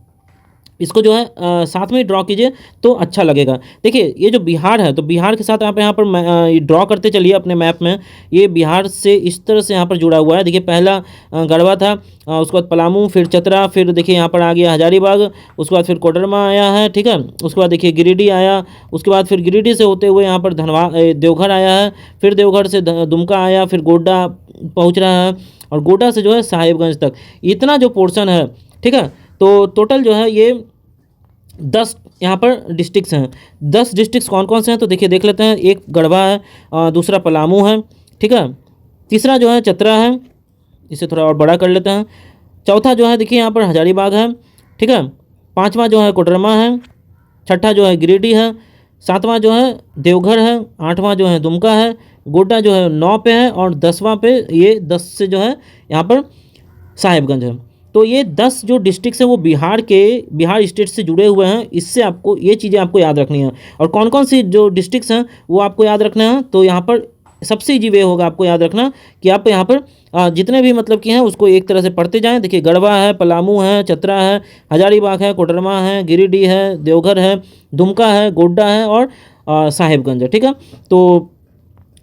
A: इसको जो है साथ में ड्रॉ कीजिए तो अच्छा लगेगा। देखिए ये जो बिहार है, तो बिहार के साथ आप यहाँ पर ड्रॉ करते चलिए अपने मैप में। ये बिहार से इस तरह से यहाँ पर जुड़ा हुआ है। देखिए पहला गढ़वा था, उसके बाद पलामू, फिर चतरा, फिर देखिए यहाँ पर आ गया हजारीबाग, उसके बाद फिर कोडरमा आया है, ठीक है। उसके बाद देखिए गिरिडीह आया, उसके बाद फिर गिरिडीह से होते हुए यहाँ पर देवघर आया है, फिर देवघर से दुमका आया, फिर गोड्डा पहुँच रहा है, और गोड्डा से जो है साहिबगंज तक इतना जो पोर्शन है, ठीक है। तो टोटल जो है ये 10 यहाँ पर डिस्ट्रिक्ट्स हैं। 10 डिस्ट्रिक्ट्स कौन कौन से हैं तो देखिए देख लेते हैं। एक गढ़वा है, दूसरा पलामू है, ठीक है। तीसरा जो है चतरा है, इसे थोड़ा और बड़ा कर लेते हैं। चौथा जो है देखिए यहाँ पर हजारीबाग है, ठीक है। पाँचवा जो है कोडरमा है, छठा जो है गिरिडीह है, सातवां जो है देवघर है, आठवां जो है दुमका है, गोड्डा जो है 9 पे है, और 10वां पे ये 10 से जो है यहाँ पर साहिबगंज है। तो ये 10 जो डिस्ट्रिक्ट्स हैं वो बिहार स्टेट से जुड़े हुए हैं। इससे आपको ये चीज़ें आपको याद रखनी है। और कौन कौन सी जो डिस्ट्रिक्ट्स हैं वो आपको याद रखना है, तो यहाँ पर सबसे ईजी वे होगा आपको याद रखना कि आप यहाँ पर जितने भी मतलब कि हैं उसको एक तरह से पढ़ते जाएं। देखिए गढ़वा है, पलामू है, चतरा है, हजारीबाग है, कोडरमा है, गिरिडीह है, देवघर है, दुमका है, गोड्डा है, और साहिबगंज है, ठीक है। तो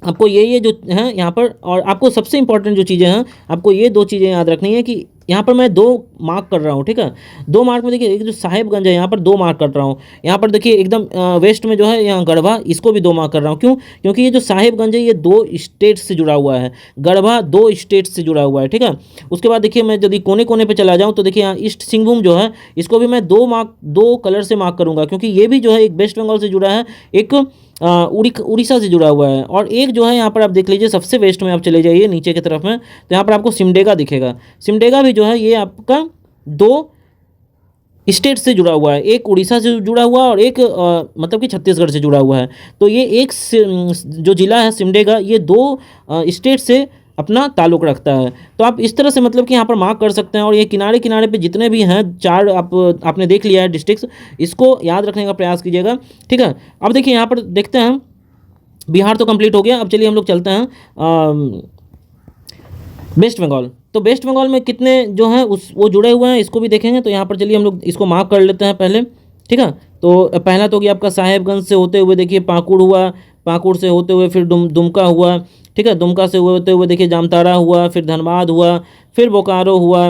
A: आपको ये जो हैं यहाँ पर, और आपको सबसे इंपॉर्टेंट जो चीज़ें हैं आपको ये 2 चीज़ें याद रखनी है कि यहाँ पर मैं 2 मार्क कर रहा हूँ, ठीक है। 2 मार्क में देखिए एक जो साहिबगंज है यहाँ पर 2 मार्क कर रहा हूँ। यहाँ पर देखिए एकदम वेस्ट में जो है यहाँ गढ़वा, इसको भी 2 मार्क कर रहा हूँ। क्यों? क्योंकि ये जो साहिबगंज है ये 2 स्टेट से जुड़ा हुआ है, गढ़वा 2 स्टेट से जुड़ा हुआ है, ठीक है। उसके बाद देखिए मैं यदि कोने कोने पर चला जाऊँ तो देखिए यहाँ ईस्ट सिंहभूम जो है इसको भी मैं 2 कलर से मार्क करूँगा, क्योंकि ये भी जो है एक वेस्ट बंगाल से जुड़ा है, एक उड़ीसा से जुड़ा हुआ है। और एक जो है यहाँ पर आप देख लीजिए सबसे वेस्ट में आप चले जाइए नीचे की तरफ में, तो यहाँ पर आपको सिमडेगा दिखेगा। सिमडेगा भी जो है ये आपका 2 स्टेट से जुड़ा हुआ है, एक उड़ीसा से जुड़ा हुआ है और एक मतलब कि छत्तीसगढ़ से जुड़ा हुआ है। तो ये एक जो ज़िला है सिमडेगा ये 2 स्टेट से अपना ताल्लुक़ रखता है। तो आप इस तरह से मतलब कि यहाँ पर मार्क कर सकते हैं। और ये किनारे किनारे पे जितने भी हैं 4 आपने देख लिया है डिस्ट्रिक्ट्स, इसको याद रखने का प्रयास कीजिएगा, ठीक है। अब देखिए यहाँ पर देखते हैं, बिहार तो कंप्लीट हो गया। अब चलिए हम लोग चलते हैं वेस्ट बंगाल। तो वेस्ट बंगाल में कितने जो हैं वो जुड़े हुए हैं इसको भी देखेंगे। तो यहाँ पर चलिए हम लोग इसको मार्क कर लेते हैं पहले, ठीक है। तो पहला तो गया आपका साहेबगंज से होते हुए देखिए पाकुड़ हुआ, पाकुड़ से होते हुए फिर दुमका हुआ, ठीक है। दुमका से होते हुए देखिए जामताड़ा हुआ, फिर धनबाद हुआ, फिर बोकारो हुआ,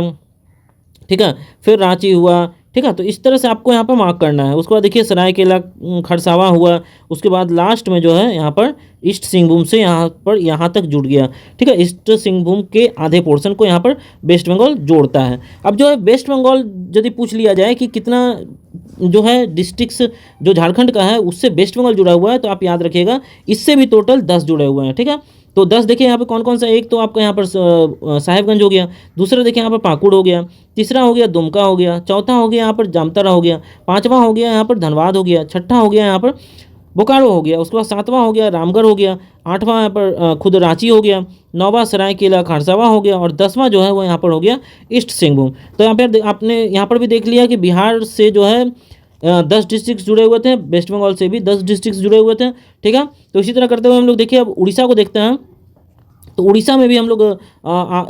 A: ठीक है, फिर रांची हुआ, ठीक है। तो इस तरह से आपको यहाँ पर मार्क करना है। उसके बाद देखिए सरायकेला खरसावा हुआ, उसके बाद लास्ट में जो है यहाँ पर ईस्ट सिंहभूम से यहाँ तक जुड़ गया, ठीक है। ईस्ट सिंहभूम के आधे पोर्शन को यहाँ पर वेस्ट बंगाल जोड़ता है। अब जो है वेस्ट बंगाल यदि पूछ लिया जाए कि कितना जो है डिस्ट्रिक्ट्स जो झारखंड का है उससे वेस्ट बंगाल जुड़ा हुआ है, तो आप याद रखिएगा इससे भी टोटल 10 जुड़े हुए हैं, ठीक है। तो 10 देखिए यहाँ पे कौन कौन सा, एक तो आपका यहाँ पर साहिबगंज हो गया, दूसरा देखिए यहाँ पर पाकुड़ हो गया, तीसरा हो गया दुमका हो गया, चौथा हो गया यहाँ पर जामताड़ा हो गया, पांचवा हो गया यहाँ पर धनबाद हो गया, छठा हो गया यहाँ पर बोकारो हो गया, उसके बाद सातवां हो गया रामगढ़ हो गया, आठवां यहाँ पर खुद रांची हो गया, नौवां सरायकेला खरसावा हो गया, और 10वां जो है वो यहाँ पर हो गया ईस्ट सिंहभूम। तो यहाँ पर आपने यहाँ पर भी देख लिया कि बिहार से जो है 10 डिस्ट्रिक्ट जुड़े हुए थे, वेस्ट बंगाल से भी 10 डिस्ट्रिक्ट जुड़े हुए थे, ठीक है। तो इसी तरह करते हुए हम लोग देखिए अब उड़ीसा को देखते हैं। तो उड़ीसा में भी हम लोग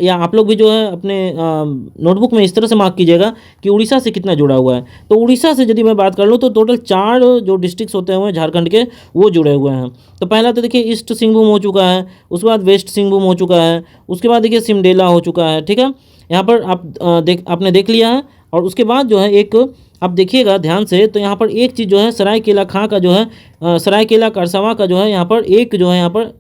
A: या आप लोग भी जो है अपने नोटबुक में इस तरह से मार्क कीजिएगा कि उड़ीसा से कितना जुड़ा हुआ है। तो उड़ीसा से यदि मैं बात कर लूँ तो टोटल 4 जो डिस्ट्रिक्ट्स होते हैं झारखंड के वो जुड़े हुए हैं। तो पहला तो देखिए ईस्ट सिंहभूम हो चुका है, उसके बाद वेस्ट सिंहभूम हो चुका है, उसके बाद देखिए सिमडेगा हो चुका है, ठीक है। यहाँ पर आपने देख लिया है। और उसके बाद जो है एक आप देखिएगा ध्यान से, तो यहाँ पर एक चीज़ जो है सरायकेला खां का जो है सरायकेला खरसावां का जो है यहाँ पर एक जो है यहाँ पर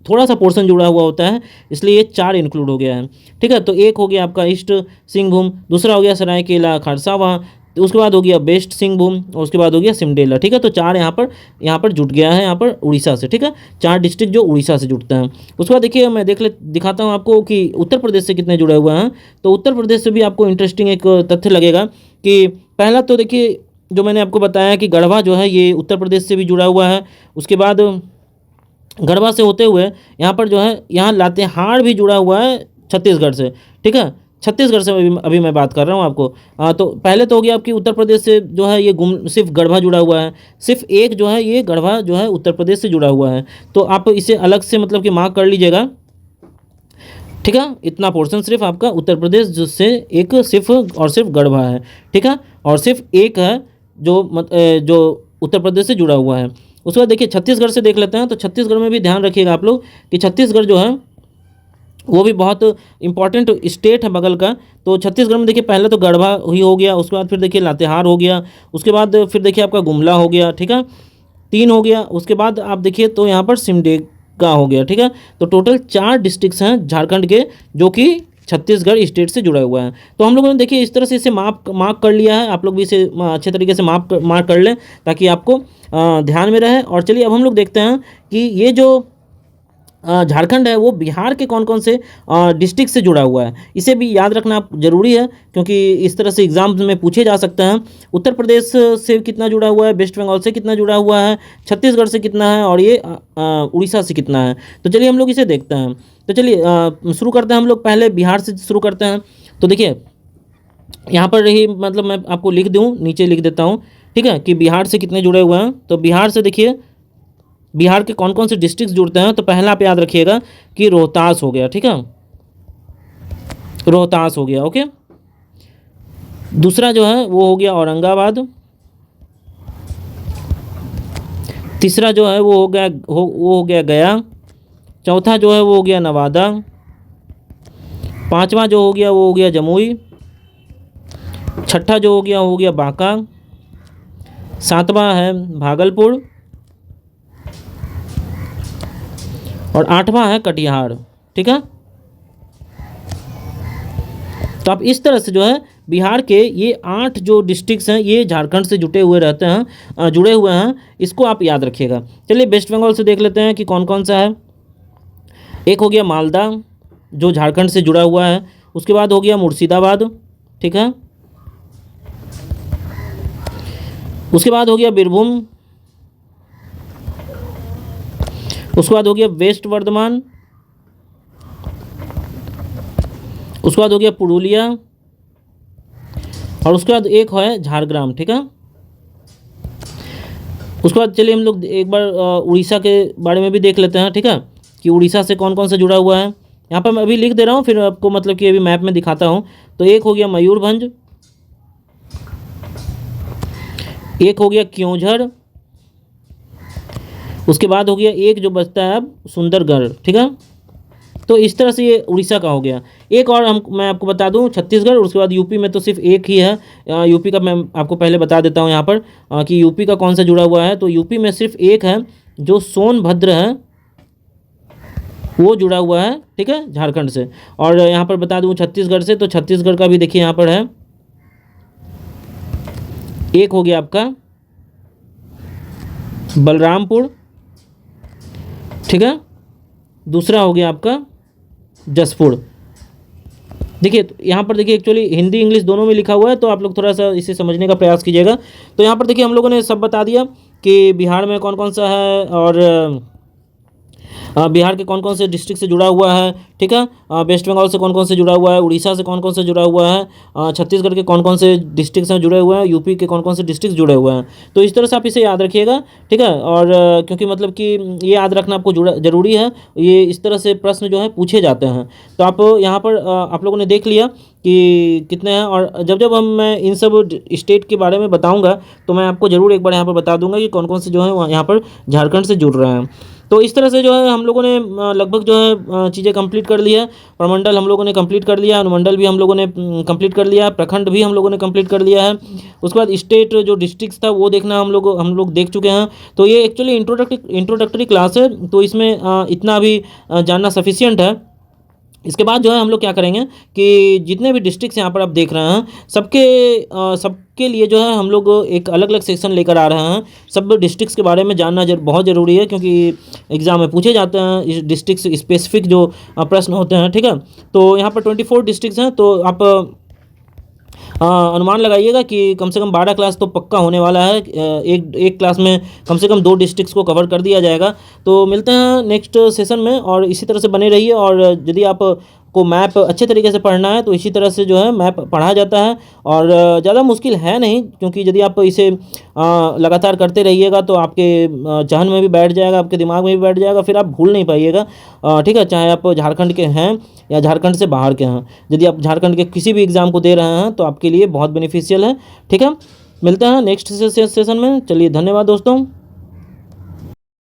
A: थोड़ा सा पोर्शन जुड़ा हुआ होता है, इसलिए ये 4 इंक्लूड हो गया है। ठीक है, तो एक हो गया आपका ईस्ट सिंहभूम, दूसरा हो गया सरायकेला खरसावां, तो उसके बाद हो गया वेस्ट सिंहभूम और उसके बाद हो गया सिमडेगा। ठीक है, तो 4 यहाँ पर जुट गया है यहाँ पर उड़ीसा से। ठीक है, 4 डिस्ट्रिक्ट जो उड़ीसा से जुड़ते हैं। उसके बाद देखिए मैं दिखाता हूँ आपको कि उत्तर प्रदेश से कितने जुड़े हुए हैं। तो उत्तर प्रदेश से भी आपको इंटरेस्टिंग एक तथ्य लगेगा कि पहला तो देखिए जो मैंने आपको बताया कि गढ़वा जो है ये उत्तर प्रदेश से भी जुड़ा हुआ है। उसके बाद गढ़वा से होते हुए यहाँ पर जो है यहाँ लातेहार भी जुड़ा हुआ है छत्तीसगढ़ से। ठीक है, छत्तीसगढ़ से अभी मैं बात कर रहा हूँ आपको। तो पहले तो हो गया आपकी उत्तर प्रदेश से जो है ये सिर्फ गढ़वा जुड़ा हुआ है, सिर्फ एक जो है ये गढ़वा जो है उत्तर प्रदेश से जुड़ा हुआ है। तो आप इसे अलग से मतलब कि मार्क कर लीजिएगा। ठीक है, इतना पोर्शन सिर्फ आपका उत्तर प्रदेश जिससे एक सिर्फ और सिर्फ गढ़वा है। ठीक है, और सिर्फ एक है जो उत्तर प्रदेश से जुड़ा हुआ है। उसके बाद देखिए छत्तीसगढ़ से देख लेते हैं। तो छत्तीसगढ़ में भी ध्यान रखिएगा आप लोग कि छत्तीसगढ़ जो है वो भी बहुत इंपॉर्टेंट स्टेट है बगल का। तो छत्तीसगढ़ में देखिए पहले तो गढ़वा ही हो गया, उसके बाद फिर देखिए लातेहार हो गया, उसके बाद फिर देखिए आपका गुमला हो गया। ठीक है, 3 हो गया। उसके बाद आप देखिए तो यहाँ पर सिमडेगा हो गया। ठीक है, तो टोटल 4 डिस्ट्रिक्ट्स हैं झारखंड के जो कि छत्तीसगढ़ स्टेट से जुड़ा हुआ है। तो हम लोगों ने देखिए इस तरह से इसे मार्क कर लिया है। आप लोग भी इसे अच्छे तरीके से मार्क कर लें ताकि आपको ध्यान में रहे। और चलिए अब हम लोग देखते हैं कि ये जो झारखंड है वो बिहार के कौन कौन से डिस्ट्रिक्ट से जुड़ा हुआ है, इसे भी याद रखना ज़रूरी है क्योंकि इस तरह से एग्जाम्स में पूछे जा सकते हैं। उत्तर प्रदेश से कितना जुड़ा हुआ है, वेस्ट बंगाल से कितना जुड़ा हुआ है, छत्तीसगढ़ से कितना है और ये उड़ीसा से कितना है। तो चलिए हम लोग इसे देखते हैं। तो चलिए शुरू करते हैं। हम लोग पहले बिहार से शुरू करते हैं। तो देखिए यहाँ पर ही मतलब मैं आपको लिख दूँ, नीचे लिख देता हूँ। ठीक है, कि बिहार से कितने जुड़े हुए हैं। तो बिहार से देखिए बिहार के कौन कौन से डिस्ट्रिक्ट जुड़ते हैं। तो पहला आप याद रखिएगा कि रोहतास हो गया। ठीक है, रोहतास हो गया। ओके, दूसरा जो है वो हो गया औरंगाबाद, तीसरा जो है वो हो गया गया, चौथा जो है वो हो गया नवादा, पांचवा जो हो गया वो हो गया जमुई, छठा जो हो गया बांका, सातवां है भागलपुर और आठवां है कटिहार। ठीक है, तो आप इस तरह से जो है बिहार के ये 8 जो डिस्ट्रिक्ट्स हैं ये झारखंड से जुड़े हुए हैं, इसको आप याद रखिएगा। चलिए वेस्ट बंगाल से देख लेते हैं कि कौन कौन सा है। एक हो गया मालदा जो झारखंड से जुड़ा हुआ है, उसके बाद हो गया मुर्शिदाबाद। ठीक है, उसके बाद हो गया बीरभूम, उसके बाद हो गया वेस्ट वर्धमान, उसके बाद हो गया पुरुलिया और उसके बाद एक है झारग्राम। ठीक है, उसके बाद चलिए हम लोग एक बार उड़ीसा के बारे में भी देख लेते हैं। ठीक है, कि उड़ीसा से कौन कौन से जुड़ा हुआ है। यहाँ पर मैं अभी लिख दे रहा हूँ, फिर आपको मतलब कि अभी मैप में दिखाता हूँ। तो एक हो गया मयूरभंज, एक हो गया क्योंझर, उसके बाद हो गया एक जो बचता है अब सुंदरगढ़। ठीक है, तो इस तरह से ये उड़ीसा का हो गया। एक और मैं आपको बता दूं छत्तीसगढ़, उसके बाद यूपी में तो सिर्फ एक ही है। यूपी का मैं आपको पहले बता देता हूं यहाँ पर कि यूपी का कौन सा जुड़ा हुआ है। तो यूपी में सिर्फ एक है जो सोनभद्र है, वो जुड़ा हुआ है। ठीक है, झारखंड से। और यहाँ पर बता दूं छत्तीसगढ़ से, तो छत्तीसगढ़ का भी देखिए यहाँ पर है, एक हो गया आपका बलरामपुर। ठीक है, दूसरा हो गया आपका जसपुर। देखिए यहाँ पर देखिए एक्चुअली हिंदी इंग्लिश दोनों में लिखा हुआ है, तो आप लोग थोड़ा सा इसे समझने का प्रयास कीजिएगा। तो यहाँ पर देखिए हम लोगों ने सब बता दिया कि बिहार में कौन कौन सा है और बिहार के कौन कौन से डिस्ट्रिक्ट से जुड़ा हुआ है। ठीक है, वेस्ट बंगाल से कौन कौन से जुड़ा हुआ है, उड़ीसा से कौन कौन से जुड़ा हुआ है, छत्तीसगढ़ के कौन कौन से डिस्ट्रिक्ट से जुड़े हुए हैं, यूपी के कौन कौन से डिस्ट्रिक्ट जुड़े हुए हैं। तो इस तरह से आप इसे याद रखिएगा। ठीक है, और क्योंकि मतलब कि ये याद रखना आपको ज़रूरी है, ये इस तरह से प्रश्न जो है पूछे जाते हैं। तो आप यहाँ पर आप लोगों ने देख लिया कि कितने हैं। और जब मैं इन सब स्टेट के बारे में बताऊँगा तो मैं आपको ज़रूर एक बार यहाँ पर बता दूँगा कि कौन कौन से जो है यहाँ पर झारखंड से जुड़ रहे हैं। तो इस तरह से जो है हम लोगों ने लगभग जो है चीज़ें कंप्लीट कर ली है। प्रमंडल हम लोगों ने कंप्लीट कर लिया, अनुमंडल भी हम लोगों ने कंप्लीट कर लिया है, प्रखंड भी हम लोगों ने कंप्लीट कर लिया है। उसके बाद स्टेट जो डिस्ट्रिक्ट्स था वो देखना हम लोग देख चुके हैं। तो ये एक्चुअली इंट्रोडक्टरी क्लास है, तो इसमें इतना अभी जानना सफिशियंट है। इसके बाद जो है हम लोग क्या करेंगे कि जितने भी डिस्ट्रिक्ट्स यहाँ पर आप देख रहे हैं सबके लिए जो है हम लोग एक अलग अलग सेक्शन लेकर आ रहे हैं। सब डिस्ट्रिक्ट्स के बारे में जानना बहुत ज़रूरी है, क्योंकि एग्ज़ाम में पूछे जाते हैं इस डिस्ट्रिक्ट स्पेसिफिक जो प्रश्न होते हैं, ठीक है। तो यहाँ पर 24 डिस्ट्रिक्ट्स हैं, तो आप अनुमान लगाइएगा कि कम से कम 12 क्लास तो पक्का होने वाला है। एक क्लास में कम से कम 2 डिस्ट्रिक्ट्स को कवर कर दिया जाएगा। तो मिलते हैं नेक्स्ट सेशन में, और इसी तरह से बने रहिए। और यदि आप को मैप अच्छे तरीके से पढ़ना है तो इसी तरह से जो है मैप पढ़ा जाता है, और ज़्यादा मुश्किल है नहीं, क्योंकि यदि आप इसे लगातार करते रहिएगा तो आपके जहन में भी बैठ जाएगा, आपके दिमाग में भी बैठ जाएगा, फिर आप भूल नहीं पाइएगा। ठीक है, चाहे आप झारखंड के हैं या झारखंड से बाहर के हैं, यदि आप झारखंड के किसी भी एग्ज़ाम को दे रहे हैं तो आपके लिए बहुत बेनिफिशियल है। ठीक है, मिलते हैं नेक्स्ट सेशन में। चलिए, धन्यवाद दोस्तों।